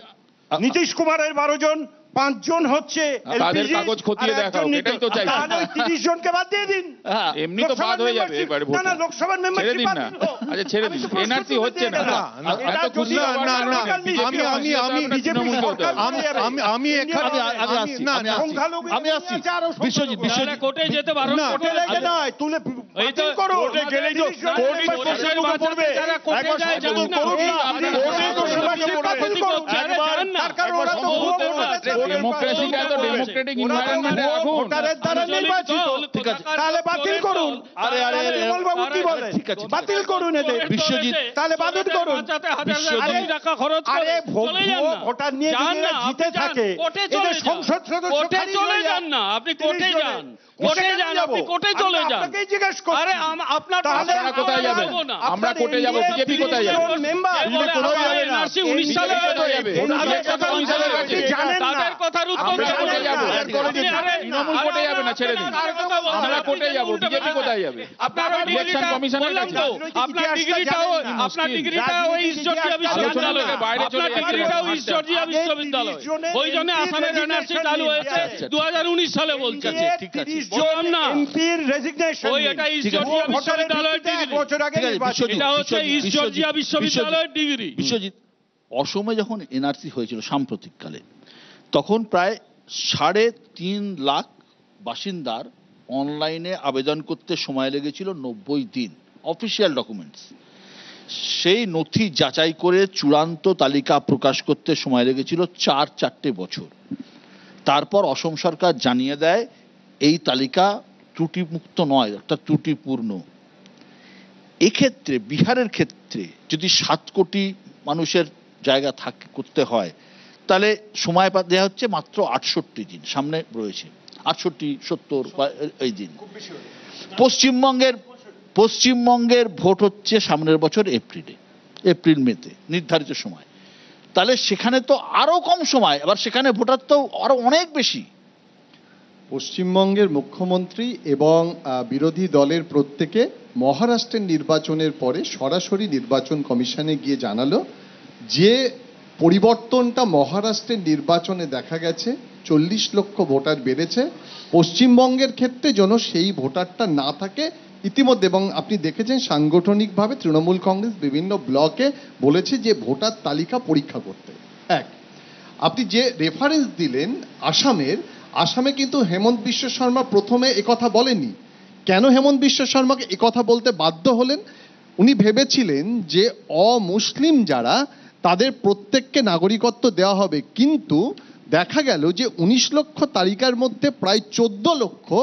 নীতিশ কুমারের 12 জন, 5 জন হচ্ছে তাদের LPG, কাগজ খতিয়ে আর একজন দেখাও, এটাই তো চাইছি। তাহলে ওই 30 জনকে বাদ দিয়ে দিন। হ্যাঁ, এমনি তো বাদ হয়ে যাবে এবারে ভোট। না, লোকসভার ছেড়ে মেম্বারশিপ দিন বাদ না। দিন হোক। আচ্ছা ছেড়ে আমি দিন, তো প্রশ্ন এনআরসি তুলে হচ্ছে দিয়ে না। গেলাম। না, এটা এত খুশি যদি হওয়ার একটা কারণ local নেই। BJP হয়, আমি BJP তৃণমূল সরকার করতে হবে। হয়ে যাবে। আমি এখানে আমি আসছি না, আমি না, আসছি সংখ্যালঘু আমি আসছি আছে আরো বিশ্বজিৎ সংখ্যালঘু। তাহলে কোর্টে যেতে বারণ না, কোর্টে লেগে নয়, তুলে এই তো বাতিল করো। কোর্টে গেলেই তো ত্রিশ জনের কোর্টই membership প্রশ্নের বাতিল মুখে পড়বে। যারা কোর্টে একবার যায় সংশোধন যান না। করুন না। আপনারা কোর্টের প্রশ্নটাকে বাতিল পড়বে। করুন। একবার তার কারণ ওরা তো ভুয়ো ভোটারের দ্বারা ডেমোক্রেসিটা তো ডেমোক্রেটিক এনভায়রনমেন্টে রাখুন। ভোটারের দ্বারা নির্বাচিত। ঠিক আছে। তাহলে বাতিল করুন। আরে, আরে, আরে, বিমল বাবু কি বলেন? ঠিক আছে, ঠিক আছে। বাতিল করুন এদের। বিশ্বজিৎ, তাহলে বাতিল করুন। বিশ্বজিৎ টাকা খরচ করে আরে চলে যান ভুয়ো না। ভোটার নিয়ে যান যদি না, এরা আপনি জিতে যান, থাকে, কোর্টে এদের চলে যান। সংসদ সদস্য কোর্টে খারিজ চলে হয়ে যান না, আপনি 30 কোর্টে জনে। যান। কোর্টে কোর্টে কেন যান, যাবো? আপনি কোর্টে আমি চলে যান। আপনাকেই জিজ্ঞেস করছি। আরে আপনার তাহলে আপনারা কোথায় যাবেন? আমরা কোর্টে যাবো, বিজেপি কোথায় যাবে? মেম্বার বিজেপি কোথাও যাবে না। এনআরসি 19 সালে বিজেপি কোথায় যাবে? ইলেকশন কমিশনের কাছে। জানেন না। তাদের কথার উত্তর আমরা দেবেন কোর্টে না। যাবো। আপনি আরে- তৃণমূল কোর্টে যাবে না, ছেড়ে দিন। আমরা কোর্টে যাবো, বিজেপি কোথায় যাবে? আপনার ওই ইলেকশন ডিগ্রিটা কমিশনের বললাম কাছে। তো, রাজনৈতিক আপনার ইতিহাসটা ডিগ্রিটাও জানেন না। আপনার মুশকিল। ডিগ্রিটাও ওই ঈশ্বরজিয়া বিশ্ববিদ্যালয়, আলোচনার বাইরে চলে আপনার যাচ্ছে। ডিগ্রিটাও ঈশ্বরজিয়া আগে বিশ্ববিদ্যালয়। 30 জনের ওই জন্য MP আসামের এনআরসি resignation চালু নিয়ে হয়েছে আসছে। 2019 সালে বলছে। ঠিক আছে। 30 বললাম জন না। এমপির রেজিগনেশন ওই এটা ঈশ্বরজিয়া বিশ্ববিদ্যালয়ের এক ডিগ্রি। বছর আগে ঠিক আছে, নির্বাচন। বিশ্বজিৎ, এটা হচ্ছে বিশ্বজিৎ, ঈশ্বরজিয়া বিশ্বজিৎ, বিশ্ববিদ্যালয়ের ডিগ্রি। বিশ্বজিৎ, অসমে যখন এনআরসি হয়েছিল সাম্প্রতিককালে, তখন প্রায় 3.5 লাখ বাসিন্দার অনলাইনে আবেদন করতে সময় লেগেছিল 90 দিন, অফিসিয়াল ডকুমেন্টস। সেই নথি যাচাই করে চূড়ান্ত তালিকা প্রকাশ করতে সময় লেগেছিল 4 বছর। তারপর অসম সরকার জানিয়ে দেয় এই তালিকা ত্রুটিমুক্ত নয়, অর্থাৎ ত্রুটিপূর্ণ। এক্ষেত্রে বিহারের ক্ষেত্রে যদি 7 কোটি মানুষের জায়গা করতে হয়, তাহলে সময় দেওয়া হচ্ছে মাত্র 68 দিন, সামনে রয়েছে 68, 70 বা এই দিন। পশ্চিমবঙ্গের ভোট হচ্ছে সামনের বছর এপ্রিল মেতে নির্ধারিত সময়। তাহলে সেখানে তো আরো কম সময়, আবার সেখানে ভোটার তো আরো অনেক বেশি। পশ্চিমবঙ্গের মুখ্যমন্ত্রী এবং বিরোধী দলের প্রত্যেকে মহারাষ্ট্রের নির্বাচনের পরে সরাসরি নির্বাচন কমিশনে গিয়ে জানালো যে পরিবর্তনটা মহারাষ্ট্রের নির্বাচনে দেখা গেছে, 40 লক্ষ ভোটার বেড়েছে, পশ্চিমবঙ্গের ক্ষেত্রে যেন সেই ভোটারটা না থাকে ইতিমধ্যে। এবং আপনি দেখেছেন সাংগঠনিকভাবে তৃণমূল কংগ্রেস বিভিন্ন ব্লকে বলেছে যে ভোটার তালিকা পরীক্ষা করতে। এক, আপনি যে রেফারেন্স দিলেন আসামে কিন্তু হেমন্ত বিশ্ব শর্মা প্রথমে একথা বলেনি। কেন হেমন্ত বিশ্ব শর্মাকে একথা বলতে বাধ্য হলেন? উনি ভেবেছিলেন যে অমুসলিম যারা তাদের প্রত্যেককে নাগরিকত্ব দেওয়া হবে, কিন্তু দেখা গেল যে 19 লক্ষ তালিকার মধ্যে প্রায় 14 লক্ষ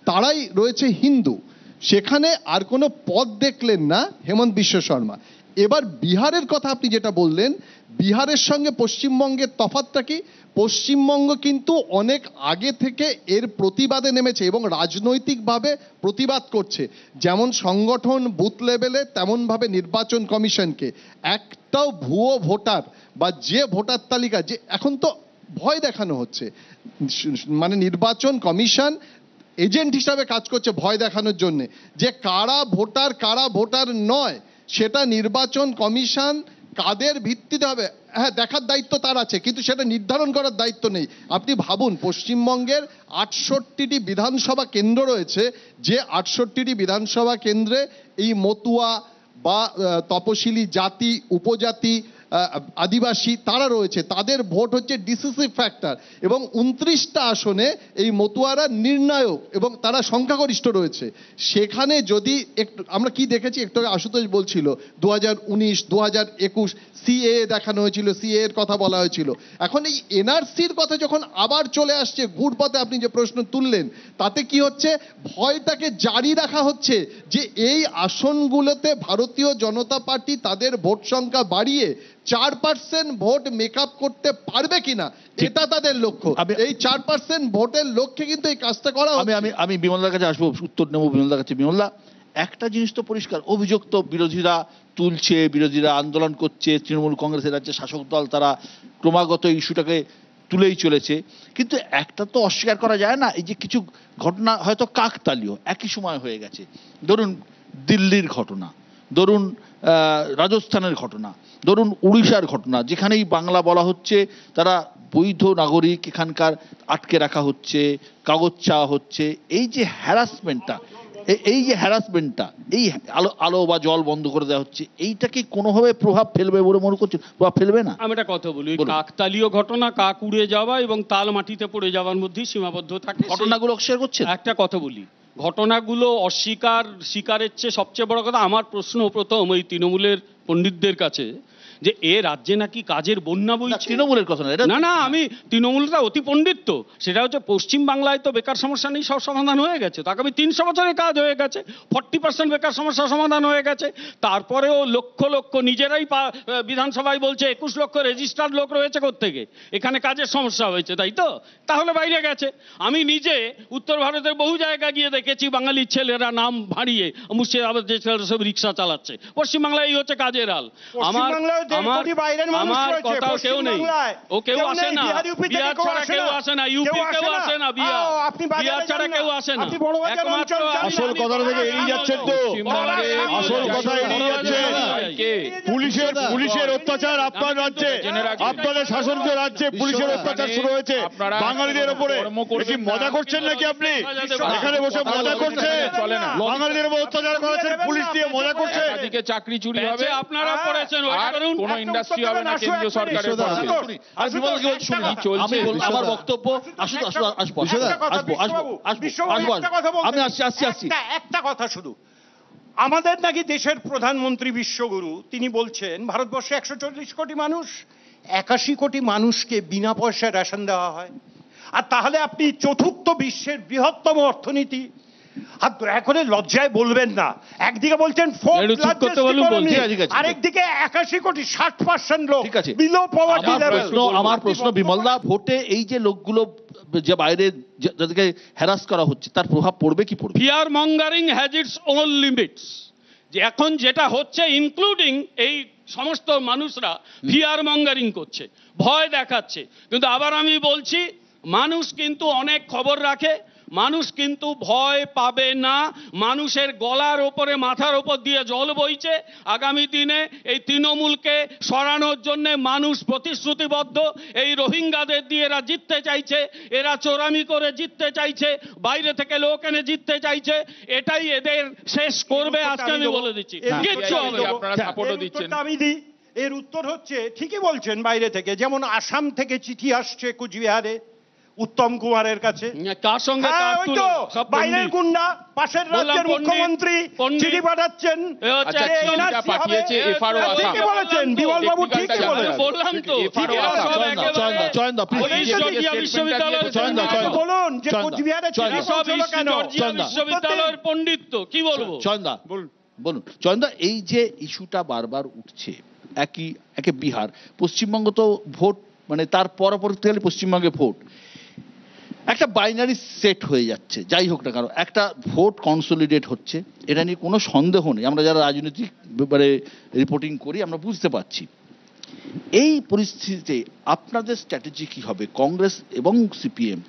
তারাই রয়েছে হিন্দু। সেখানে আর কোনো পদ দেখলেন না হেমন্ত বিশ্ব শর্মা। এবার বিহারের কথা আপনি যেটা বললেন, বিহারের সঙ্গে পশ্চিমবঙ্গের তফাৎটা কি? পশ্চিমবঙ্গ কিন্তু অনেক আগে থেকে এর প্রতিবাদে নেমেছে এবং রাজনৈতিকভাবে প্রতিবাদ করছে, যেমন সংগঠন বুথ লেভেলে তেমনভাবে নির্বাচন কমিশনকে। একটাও ভুয়ো ভোটার বা যে ভোটার তালিকা, যে এখন তো ভয় দেখানো হচ্ছে, মানে নির্বাচন কমিশন এজেন্ট হিসাবে কাজ করছে ভয় দেখানোর জন্য, যে কারা ভোটার নয় সেটা নির্বাচন কমিশন কাদের ভিত্তিতে হবে, হ্যাঁ দেখার দায়িত্ব তার আছে, কিন্তু সেটা নির্ধারণ করার দায়িত্ব নেই। আপনি ভাবুন, পশ্চিমবঙ্গের 68টি বিধানসভা কেন্দ্র রয়েছে, যে 68টি বিধানসভা কেন্দ্রে এই মতুয়া বা তপশিলি জাতি, উপজাতি, আদিবাসী তারা রয়েছে, তাদের ভোট হচ্ছে ডিসিসিভ ফ্যাক্টর, এবং 29টা আসনে এই মতুয়ারা নির্ণায়ক এবং তারা সংখ্যাগরিষ্ঠ রয়েছে। সেখানে যদি একটু আমরা কি দেখেছি, একটু আগে আশুতোষ বলছিল 2019, 2021 সিএ দেখানো হয়েছিল, সিএ এর কথা বলা হয়েছিল। এখন এই এনআরসির কথা যখন আবার চলে আসছে ঘুরপথে, আপনি যে প্রশ্ন তুললেন, তাতে কি হচ্ছে, ভয়টাকে জারি রাখা হচ্ছে যে এই আসনগুলোতে ভারতীয় জনতা পার্টি তাদের ভোট সংখ্যা বাড়িয়ে 4% ভোট মেকআপ করতে পারবে কিনা, এটা তাদের লক্ষ্য। এই 4% ভোটের লক্ষ্যে কিন্তু এই কাজটা করা হচ্ছে। আমি বিমলদার কাছে আসবো, উত্তর নেবো বিমলদার কাছে। বিমলদা, একটা জিনিস তো পরিষ্কার, অভিযোগ তো বিরোধীরা তুলছে, বিরোধীরা আন্দোলন করছে, তৃণমূল কংগ্রেসের রাজ্যে শাসক দল তারা ক্রমাগত ইস্যুটাকে তুলেই চলেছে, কিন্তু একটা তো অস্বীকার করা যায় না, এই যে কিছু ঘটনা হয়তো কাকতালীয় একই সময় হয়ে গেছে। ধরুন দিল্লির ঘটনা, ধরুন রাজস্থানের ঘটনা, ধরুন উড়িষ্যার ঘটনা, যেখানেই বাংলা বলা হচ্ছে তারা বৈধ নাগরিক এখানকার আটকে রাখা হচ্ছে, কাগজ চাওয়া হচ্ছে। এই যে হ্যারাসমেন্টটা, এই আলো বা জল বন্ধ করে দেওয়া হচ্ছে, এইটা কি কোনোভাবে প্রভাব ফেলবে বলে মনে করছে? প্রভাব ফেলবে না? আমি একটা কথা বলি, কাকতালীয় ঘটনা কাক উড়ে যাওয়া এবং তাল মাটিতে পড়ে যাওয়ার মধ্যেই সীমাবদ্ধ থাকে। ঘটনাগুলো অস্বীকার করছে। একটা কথা বলি, ঘটনাগুলো স্বীকারের চেয়ে সবচেয়ে বড় কথা আমার প্রশ্ন প্রথম ওই তৃণমূলের পণ্ডিতদের কাছে, যে এ রাজ্যে নাকি কাজের বন্যা বইছে। তৃণমূলের কথা না, আমি তৃণমূলটা অতি পণ্ডিত, তো সেটা হচ্ছে পশ্চিম বাংলায় তো বেকার সমস্যা নেই, সব সমাধান হয়ে গেছে, তো আগামী 300 বছরে কাজ হয়ে গেছে, 40% বেকার সমস্যা সমাধান হয়ে গেছে। তারপরেও লক্ষ লক্ষ নিজেরাই বিধানসভায় বলছে 21 লক্ষ রেজিস্টার্ড লোক রয়েছে কোত্থেকে, এখানে কাজের সমস্যা হয়েছে, তাই তো? তাহলে বাইরে গেছে। আমি নিজে উত্তর ভারতের বহু জায়গায় গিয়ে দেখেছি বাঙালির ছেলেরা নাম ভাড়িয়ে মুর্শিদাবাদ যে ছেলেরা সব রিক্সা চালাচ্ছে, পশ্চিমবাংলায় এই হচ্ছে কাজের হাল। আমার কথা কেউ নেই, ও কেউ আসে না, বিহার ছাড়া কেউ আসে না, ইউপি কেউ আসে না, বিহার ছাড়া কেউ আসে না, একমাত্র আসল কথা থেকে এড়িয়ে যাচ্ছেন তো, আসল কথা এড়িয়ে যাচ্ছেন। পুলিশের অত্যাচার আপনার রাজ্যে, আপনাদের শাসনকে রাজ্যে পুলিশের অত্যাচার শুরু হয়েছে বাঙালিদের উপরে। কি মজা করছেন নাকি আপনি? এখানে বসে মজা করছেন, বাঙালিদের উপর অত্যাচার করেছেন, পুলিশ দিয়ে মজা করছে। এদিকে চাকরি চুরি হবে, আপনারা পড়েছেন, কোনো ইন্ডাস্ট্রি হবে না কেন্দ্রীয় সরকারের আমার বক্তব্য আমি আসছি। একটা কথা শুধু, আমাদের নাকি দেশের প্রধানমন্ত্রী বিশ্বগুরু, তিনি বলছেন ভারতবর্ষে 140 কোটি মানুষ, 81 কোটি মানুষকে বিনা পয়সায় রেশন দেওয়া হয়। আর তাহলে আপনি চতুর্থ বিশ্বের বৃহত্তম অর্থনীতি, আর দয়া করে লজ্জায় বলবেন না, একদিকে বলছেন আরেকদিকে 81 কোটি 60% লোক বিলো পভার্টি লেভেল। আমার প্রশ্ন বিমলদা, ভোটে এই যে লোকগুলো যে বাইরে যাদেরকে হ্যারাস করা হচ্ছে তার প্রভাব পড়বে কি পড়বে? Fear mongering has its own limits. যে এখন যেটা হচ্ছে, ইনক্লুডিং এই সমস্ত মানুষরা ফিয়ার মঙ্গারিং করছে, ভয় দেখাচ্ছে, কিন্তু আবার আমি বলছি মানুষ কিন্তু অনেক খবর রাখে, মানুষ কিন্তু ভয় পাবে না। মানুষের গলার ওপরে, মাথার ওপর দিয়ে জল বইছে। আগামী দিনে এই তৃণমূলকে সরানোর জন্য মানুষ প্রতিশ্রুতিবদ্ধ। এই রোহিঙ্গাদের দিয়ে এরা জিততে চাইছে, এরা চোরামি করে জিততে চাইছে, বাইরে থেকে লোক এনে জিততে চাইছে, এটাই এদের শেষ করবে। আজকে আমি বলে দিচ্ছি, কিচ্ছু হবে না। আপনারা সাপোর্টও দিচ্ছেন। আমি দিই, এর উত্তর হচ্ছে ঠিকই বলছেন, বাইরে থেকে যেমন আসাম থেকে চিঠি আসছে কুচবিহারে উত্তম কুমারের কাছে, কার সঙ্গে বাইরের গুন্ডা, পাশের রাজ্যের মুখ্যমন্ত্রী চিঠি পাঠাচ্ছেন। পাঠিয়েছে এফআরও আসাম। ঠিকই বলেছেন বিমল বাবু, ঠিকই বলেছেন। বললাম তো, বলুন যে কুচবিহারে চিঠি পৌঁছলো কেন? বিশ্ববিদ্যালয়ের পণ্ডিত তো কি বলবো? বলুন চয়নদা, এই যে ইস্যুটা বারবার উঠছে, একে বিহার, পশ্চিমবঙ্গ তো ভোট মানে তার পরবর্তীকালে পশ্চিমবঙ্গে ভোট একটা বাইনারি সেট হয়ে যাচ্ছে। যাই হোক না কারণ একটা ভোট কনসলিডেট হচ্ছে, এটা নিয়ে কোনো সন্দেহ নেই। আমরা যারা রাজনৈতিক ব্যাপারে রিপোর্টিং করি আমরা বুঝতে পারছি। এই পরিস্থিতিতে আপনাদের স্ট্র্যাটেজি কি হবে? কংগ্রেস এবং সিপিএম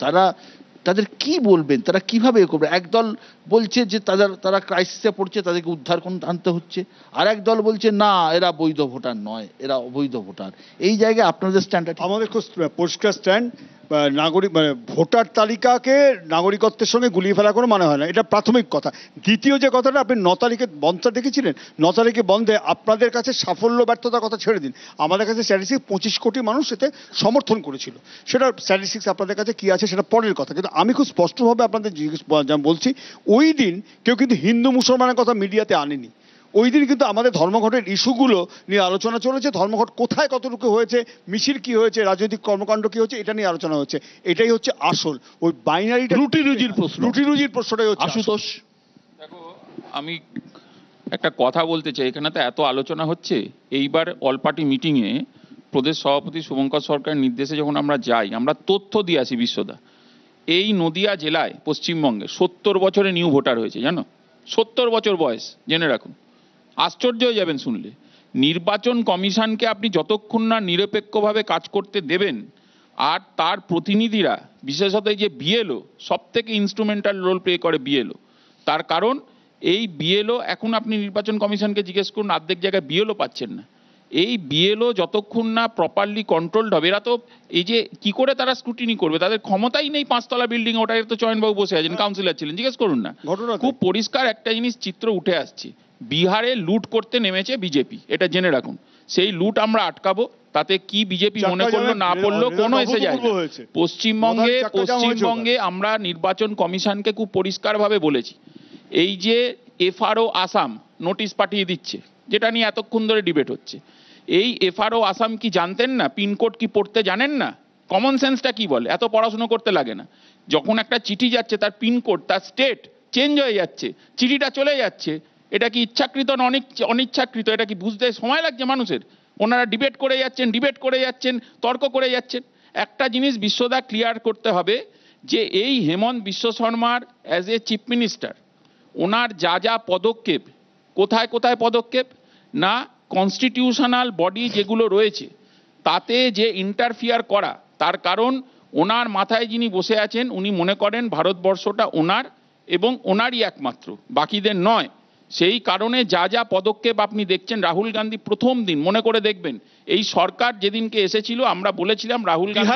তাদের কি বলবেন, তারা কিভাবে করবে? একদল বলছে যে তারা ক্রাইসিসে পড়ছে, তাদেরকে উদ্ধার আনতে হচ্ছে, আর এক দল বলছে না এরা বৈধ ভোটার নয়, এরা অবৈধ ভোটার। এই জায়গায় আপনাদের স্ট্যান্ড? আমাদের খুব পরিষ্কার স্ট্যান্ড, নাগরিক মানে ভোটার তালিকাকে নাগরিকত্বের সঙ্গে গুলিয়ে ফেলা কোনো মানে হয় না, এটা প্রাথমিক কথা। দ্বিতীয় যে কথাটা, আপনি 9 তারিখে বন্ধটা দেখেছিলেন, 9 তারিখে বন্ধে আপনাদের কাছে সাফল্য ব্যর্থতার কথা ছেড়ে দিন, আমাদের কাছে স্ট্যাটিস্টিক্স 25 কোটি মানুষ এতে সমর্থন করেছিল। সেটা স্ট্যাটিস্টিক্স আপনাদের কাছে কি আছে সেটা পরের কথা, কিন্তু আমি খুব স্পষ্টভাবে আপনাদের বলছি, ওই দিন কেউ কিন্তু হিন্দু মুসলমানের কথা মিডিয়াতে আনেনি। ওই দিন কিন্তু আমাদের ধর্মঘটের ইস্যুগুলো নিয়ে আলোচনা চলেছে, ধর্মঘট কোথায় কতটুকু হয়েছে, মিছিল কি হয়েছে, রাজনৈতিক কর্মকাণ্ড কি হয়েছে, এটা নিয়ে আলোচনা হচ্ছে। এটাই হচ্ছে আসল ওই বাইনারি রুটি রুজির প্রশ্নটাই হচ্ছে। আশুতোষ, দেখো আমি একটা কথা বলতে চাই, এখানে তো এত আলোচনা হচ্ছে, এইবার অল পার্টি মিটিংয়ে প্রদেশ সভাপতি শুভঙ্কর সরকারের নির্দেশে যখন আমরা যাই, আমরা তথ্য দিয়ে আসি বিশ্বদা, এই নদিয়া জেলায় পশ্চিমবঙ্গে 70 বছরে নিউ ভোটার হয়েছে, জানো? 70 বছর বয়স, জেনে রাখুন। আশ্চর্য হয়ে যাবেন শুনলে। নির্বাচন কমিশনকে আপনি যতক্ষণ না নিরপেক্ষভাবে কাজ করতে দেবেন, আর তার প্রতিনিধিরা বিশেষত এই যে বিএলও, সব থেকে ইনস্ট্রুমেন্টাল রোল প্লে করে বিএলও। তার কারণ এই বিএলও, এখন আপনি নির্বাচন কমিশনকে জিজ্ঞেস করুন, অর্ধেক জায়গায় বিএলও পাচ্ছেন না। এই বিএলও যতক্ষণ না প্রপারলি কন্ট্রোলড হবে, এরা তো এই যে কি করে তারা স্ক্রুটিনি করবে, তাদের ক্ষমতাই নেই। 5তলা বিল্ডিং, ওটাই তো চয়নবাবু বসে আছেন, কাউন্সিলর ছিলেন, জিজ্ঞেস করুন না। খুব পরিষ্কার একটা জিনিস চিত্র উঠে আসছে, বিহারে লুট করতে নেমেছে বিজেপি, এটা জেনে রাখুন। সেই লুট আমরা আটকাবো, তাতে কি বিজেপি মনে করলো না পড়লো কোনো এসে যায় না। পশ্চিমবঙ্গে আমরা নির্বাচন কমিশনকে খুব পরিষ্কারভাবে বলেছি, এই যে এফআরও আসাম নোটিশ পাঠিয়ে দিচ্ছে, যেটা নিয়ে এতক্ষণ ধরে ডিবেট হচ্ছে, এই এফআরও আসাম কি জানতেন না? পিনকোড কি পড়তে জানেন না? কমন সেন্সটা কি বলে? এত পড়াশুনো করতে লাগে না। যখন একটা চিঠি যাচ্ছে, তার পিনকোড, তার স্টেট চেঞ্জ হয়ে যাচ্ছে, চিঠিটা চলে যাচ্ছে, এটা কি ইচ্ছাকৃত না অনিচ্ছাকৃত? এটা কি বুঝতে সময় লাগছে মানুষের? ওনারা ডিবেট করে যাচ্ছেন, তর্ক করে যাচ্ছেন। একটা জিনিস বিশ্বদা ক্লিয়ার করতে হবে, যে এই হেমন্ত বিশ্ব শর্মার অ্যাজ এ চিফ মিনিস্টার, ওনার যা পদক্ষেপ, কোথায় পদক্ষেপ না, কনস্টিটিউশনাল বডি যেগুলো রয়েছে তাতে যে ইন্টারফিয়ার করা, তার কারণ ওনার মাথায় যিনি বসে আছেন, উনি মনে করেন ভারতবর্ষটা ওনার এবং ওনারই একমাত্র, বাকিদের নয়। সেই কারণে যা পদক্ষেপ আপনি দেখছেন, রাহুল গান্ধী প্রথম দিন মনে করে দেখবেন, এই সরকার যেদিনকে এসেছিল আমরা বলেছিলাম, রাহুল গান্ধী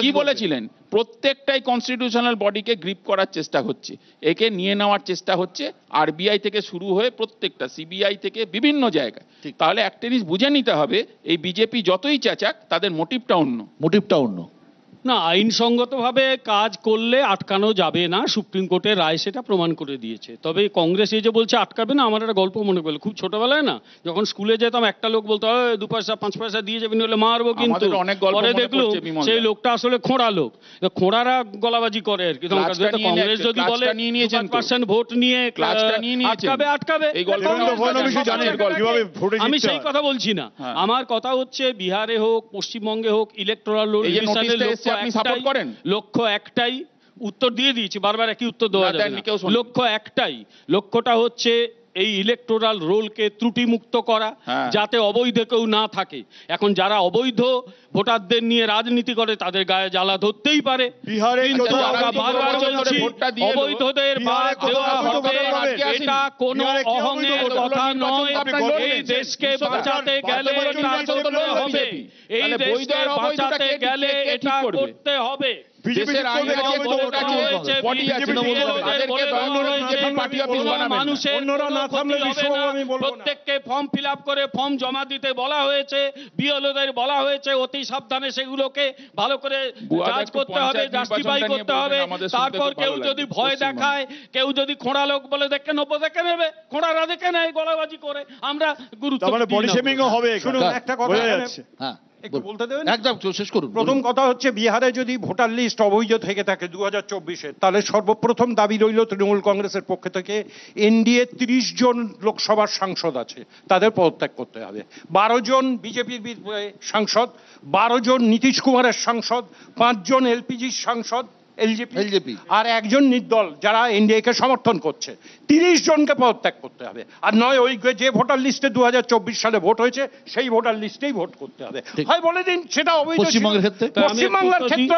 কি বলেছিলেন, প্রত্যেকটাই কনস্টিটিউশনাল বডিকে গ্রিপ করার চেষ্টা হচ্ছে, একে নিয়ে নেওয়ার চেষ্টা হচ্ছে, আরবিআই থেকে শুরু হয়ে প্রত্যেকটা, সিবিআই থেকে বিভিন্ন জায়গায়। তাহলে একটা জিনিস বুঝে নিতে হবে, এই বিজেপি যতই চেঁচাক, তাদের মোটিভটা অন্য। না, আইনসঙ্গতভাবে কাজ করলে আটকানো যাবে না, সুপ্রিম কোর্টের রায় সেটা প্রমাণ করে দিয়েছে। তবে কংগ্রেস এই যে বলছে আটকাবে না, আমার একটা গল্প মনে পড়লো, খুব ছোটবেলায় না যখন স্কুলে যেতাম, একটা লোক বলতো 2 পয়সা 5 পয়সা দিয়ে যাবেন, হলে মারবো, কিন্তু পরে দেখলাম সেই লোকটা আসলে খোঁড়া লোক। খোঁড়ারা গলাবাজি করে আর কি। কংগ্রেস যদি বলে 5% ভোট নিয়ে আটকাবে, আমি সেই কথা বলছি না। আমার কথা হচ্ছে, বিহারে হোক পশ্চিমবঙ্গে হোক, ইলেকটোরাল রোল আপনি সাপোর্ট করেন, লক্ষ্য একটাই, উত্তর দিয়ে দিয়েছি, বারবার একই উত্তর দেওয়া যাবে না। লক্ষ্য একটাই, লক্ষ্যটা হচ্ছে এই ইলেকটোরাল রোলকে ত্রুটিমুক্ত করা, যাতে অবৈধ কেউ না থাকে। এখন যারা অবৈধ ভোটারদের নিয়ে রাজনীতি করে, তাদের গায়ে জ্বালা ধরতেই পারে। অবৈধদের বাদ দেওয়া হবে, এটা কোনো অহংের কথা নয়। এই দেশকে বাঁচাতে গেলে এটা করতে হবে, এই দেশকে বাঁচাতে গেলে এটা করতে হবে। প্রত্যেককে ফর্ম ফিল আপ করে ফর্ম জমা দিতে বলা হয়েছে, বিএলওদের বলা হয়েছে অতি সাবধানে সেগুলোকে ভালো করে যাচ করতে হবে, জাস্টিফাই করতে হবে। তারপর কেউ যদি ভয় দেখায়, কেউ যদি খোঁড়া লোক বলে দেখে নেবে, খোঁড়ারা দেখে নেয় গলাবাজি করে, আমরা গুরুত্ব হবে। শুনুন, একটা কথা, একটু বলতে দেবেন? একদম শেষ করুন। প্রথম কথা হচ্ছে, বিহারে যদি ভোটার লিস্ট অবৈধ থেকে থাকে 2024-এর, তাহলে সর্বপ্রথম দাবি রইল তৃণমূল কংগ্রেসের পক্ষ থেকে এনডিএ 30 জন লোকসভার সাংসদ আছে, তাদের পদত্যাগ করতে হবে। 12 জন বিজেপির সাংসদ, 12 জন নীতিশ কুমারের সাংসদ, 5 জন এলপিজির সাংসদ এলজেপি, আর 1 জন নির্দল যারা এনডিএ কে সমর্থন করছে। 30 জনকে পদত্যাগ করতে হবে, আর নয় ওই যে ভোটার লিস্টে 2024 সালে ভোট হয়েছে সেই ভোটার লিস্টেই ভোট করতে হবে। হয় বলে দিন সেটা অবৈধ। পশ্চিমবঙ্গের ক্ষেত্রে? পশ্চিমবাংলার ক্ষেত্রে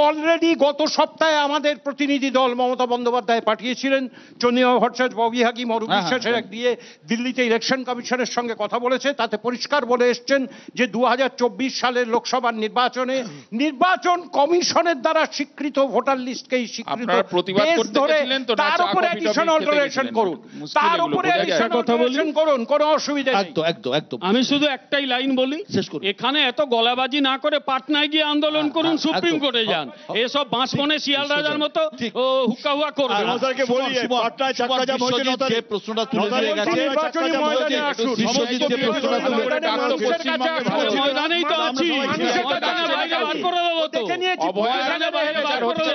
অলরেডি গত সপ্তাহে আমাদের প্রতিনিধি দল মমতা বন্দ্যোপাধ্যায় পাঠিয়েছিলেন চন্দ্রিমা ভট্টাচার্য, ববি হাকিম, অরূপ বিশ্বাসের এক দিয়ে দিল্লিতে ইলেকশন কমিশনের সঙ্গে কথা বলেছে। তাতে পরিষ্কার বলে এসছেন যে 2024 সালের লোকসভার নির্বাচনে নির্বাচন কমিশনের দ্বারা স্বীকৃত ভোটার লিস্টকেই স্বীকৃত ধরে তার উপরে অ্যাডিশনাল ডোনেশন করুন, তার উপরে অ্যাডিশনাল করুন, কোনো অসুবিধা নেই। একদম। আমি শুধু একটাই লাইন বলি, শেষ করুন। এখানে এত গলাবাজি না করে পাটনায় গিয়ে আন্দোলন করুন, সুপ্রিম কোর্টে যান। এসব বাঁশবনে শিয়াল রাজার মতো হুক্কা হুয়া করবে। যে প্রশ্নটা তুলে দিয়ে গেছে, ময়দানেই তো আছি, ময়দানে বাইরে বার করে দেবো তো, ময়দানে বাইরে বার করে দেবো।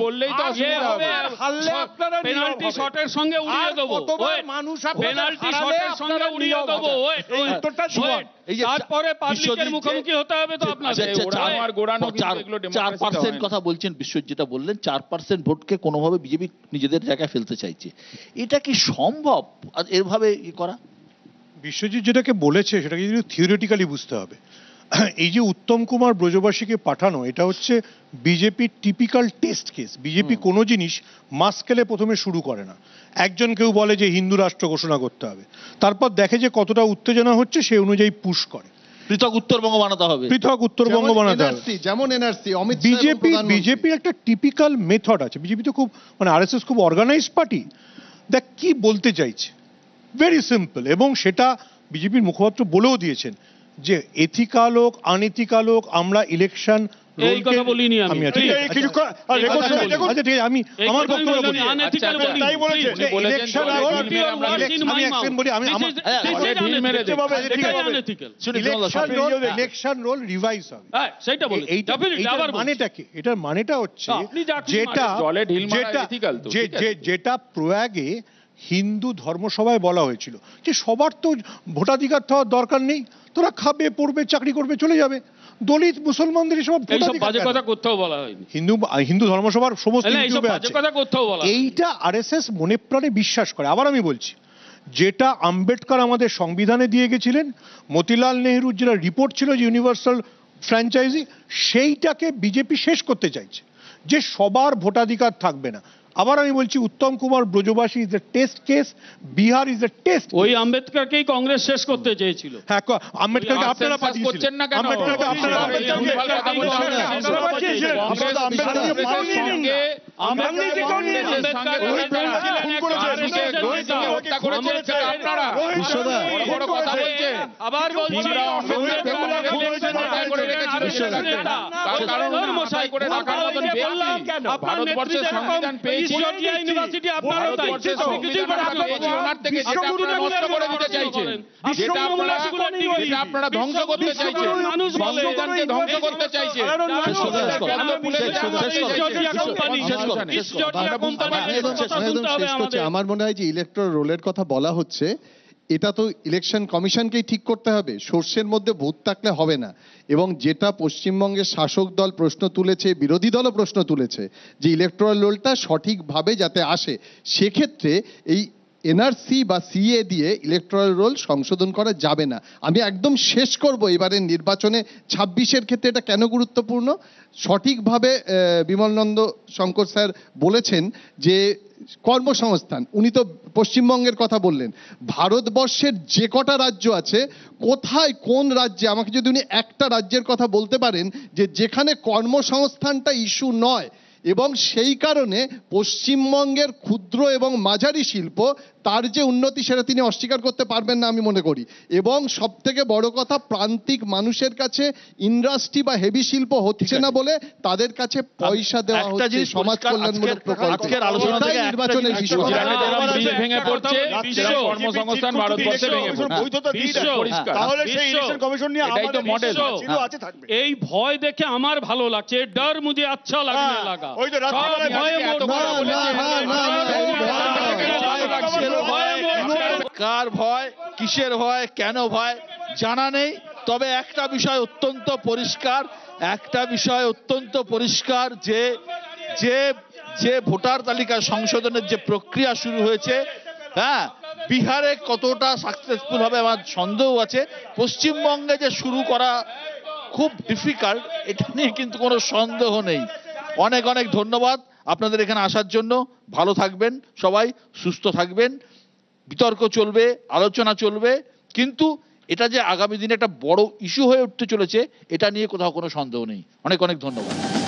বললেই তো পেনাল্টি শটের সঙ্গে উড়িয়ে দেবো, পেনাল্টি শটের সঙ্গে উড়িয়ে দেবো। তারপরে পাবলিকের মুখোমুখি হতে হবে তো আপনাদের। 4% কথা বলছেন বিশ্বজিৎ, যেটা বললেন 4% ভোটকে কোনোভাবে বিজেপি নিজেদের জায়গায় ফেলতে চাইছে, এটা কি সম্ভব এরভাবে করা? বিশ্বজিৎ যেটাকে বলেছে সেটাকে যদি থিওরিটিক্যালি বুঝতে হবে। এই যে উত্তম কুমার ব্রজবাসীকে পাঠানো, এটা হচ্ছে বিজেপির টিপিক্যাল টেস্ট কেস। বিজেপি কোনো জিনিস মাস স্কেলে প্রথমে শুরু করে না। একজন কেউ বলে যে হিন্দু রাষ্ট্র ঘোষণা করতে হবে, তারপর দেখে যে কতটা উত্তেজনা হচ্ছে সেই অনুযায়ী push করে পৃথক উত্তরবঙ্গ বানাতে হবে, পৃথক উত্তরবঙ্গ বানাতে হবে। যেমন এনআরসি, বিজেপির একটা টিপিক্যাল মেথড আছে। বিজেপি তো খুব আরএসএস খুব অর্গানাইজড পার্টি। দেখ কি বলতে চাইছে, ভেরি সিম্পল, এবং সেটা বিজেপির মুখপাত্র বলেও দিয়েছেন যে এথিক্যাল হোক আনএথিক্যাল হোক, আমরা ইলেকশন এই কথা বলিনি আমি। আমার বক্তব্য বলি, ইলেকশন রোল রিভাইজ হবে। এইটার মানেটা কি? এটার মানেটা হচ্ছে যেটা প্রয়াগে হিন্দু ধর্মসভায় বলা হয়েছিল যে সবার তো ভোটাধিকার হওয়ার দরকার নেই, তোরা খাবে পড়বে চাকরি করবে চলে যাবে, দলিত মুসলমানদের এসব কথা কোথাও বলা হয়নি। হিন্দু ধর্মসভার সমস্ত এইটা আরএসএস মনে প্রাণে বিশ্বাস করে। আবার আমি বলছি, যেটা আম্বেদকর আমাদের সংবিধানে দিয়ে গেছিলেন, মতিলাল নেহরুর যেটা রিপোর্ট ছিল যে ইউনিভার্সাল ফ্র্যাঞ্চাইজি, সেইটাকে বিজেপি শেষ করতে চাইছে, যে সবার ভোটাধিকার থাকবে না। আবার আমি বলছি, Uttam Kumar Brajabasi is a test case, Bihar is a test. ওই আম্বেদকরকেই কংগ্রেস শেষ করতে চেয়েছিল। হ্যাঁ, আম্বেদকরকে আপনারা পাঠিয়েছিলেন না কেন? আম্বেদকরকে আপনারা পাঠিয়েছিলেন। ইউনিভার্সিটি আপনারা ধ্বংস করতে চাইছেন, সংবিধানকে ধ্বংস করতে চাইছেন। আমার মনে হয় যে ইলেকট্রাল রোলের কথা বলা হচ্ছে, এটা তো ইলেকশন কমিশনকেই ঠিক করতে হবে। সর্ষের মধ্যে ভূত থাকলে হবে না। এবং যেটা পশ্চিমবঙ্গের শাসক দল প্রশ্ন তুলেছে, বিরোধী দলও প্রশ্ন তুলেছে, যে ইলেকট্রাল রোলটা সঠিকভাবে যাতে আসে, সেক্ষেত্রে এই এনআরসি বা সিএ দিয়ে ইলেকট্রাল রোল সংশোধন করা যাবে না। আমি একদম শেষ করব এবারের নির্বাচনে 26-এর ক্ষেত্রে এটা কেন গুরুত্বপূর্ণ। সঠিকভাবে বিমলনন্দ শঙ্কর স্যার বলেছেন যে কর্মসংস্থান, উনি তো পশ্চিমবঙ্গের কথা বললেন, ভারতবর্ষের যে কটা রাজ্য আছে, কোথায় কোন রাজ্যে, আমাকে যদি উনি একটা রাজ্যের কথা বলতে পারেন যে যেখানে কর্মসংস্থানটা ইস্যু নয়, এবং সেই কারণে পশ্চিমবঙ্গের ক্ষুদ্র এবং মাঝারি শিল্প তার যে উন্নতি সেটা তিনি অস্বীকার করতে পারবেন না আমি মনে করি। এবং সব থেকে বড় কথা, প্রান্তিক মানুষের কাছে ইন্ডাস্ট্রি বা হেভি শিল্প হচ্ছে না বলে তাদের কাছে পয়সা দেওয়া একটা হচ্ছে জিনিস সমাজ পরিষ্কার, কল্যাণমূলক প্রকল্প। আজকের আলোচনা থেকে একটা নির্বাচনের জিনিস বিষয়। গুজরাটে যেরকম আমাদের ব্রিজ ভেঙে পড়ছে, সেরকম কর্মসংস্থান ভারতবর্ষে ভেঙে পড়ছে। বৈধতা দিয়ে দেয়। পরিষ্কার। তাহলে সেই ইলেকশন কমিশন নিয়ে এটাই তো আমাদের মডেল। ছিল, আছে, থাকবে। এই ভয় দেখে আমার ভালো লাগছে, ডর মুঝে আচ্ছা লাগনে লাগা। ওই যে রাত্রিবেলায় ভয়ে এত কথা বলেছেন। কার ভয়, কিসের ভয়, কেন ভয় জানা নেই। তবে একটা বিষয় অত্যন্ত পরিষ্কার, যে যে যে ভোটার তালিকা সংশোধনের যে প্রক্রিয়া শুরু হয়েছে, হ্যাঁ, বিহারে কতটা সাকসেসফুল হবে আমার সন্দেহ আছে। পশ্চিমবঙ্গে যে শুরু করা খুব ডিফিকাল্ট, এটা নিয়ে কিন্তু কোনো সন্দেহ নেই। অনেক অনেক ধন্যবাদ আপনাদের এখানে আসার জন্য। ভালো থাকবেন সবাই, সুস্থ থাকবেন। বিতর্ক চলবে, আলোচনা চলবে, কিন্তু এটা যে আগামী দিনে একটা বড় ইস্যু হয়ে উঠতে চলেছে, এটা নিয়ে কোথাও কোনো সন্দেহ নেই। অনেক অনেক ধন্যবাদ।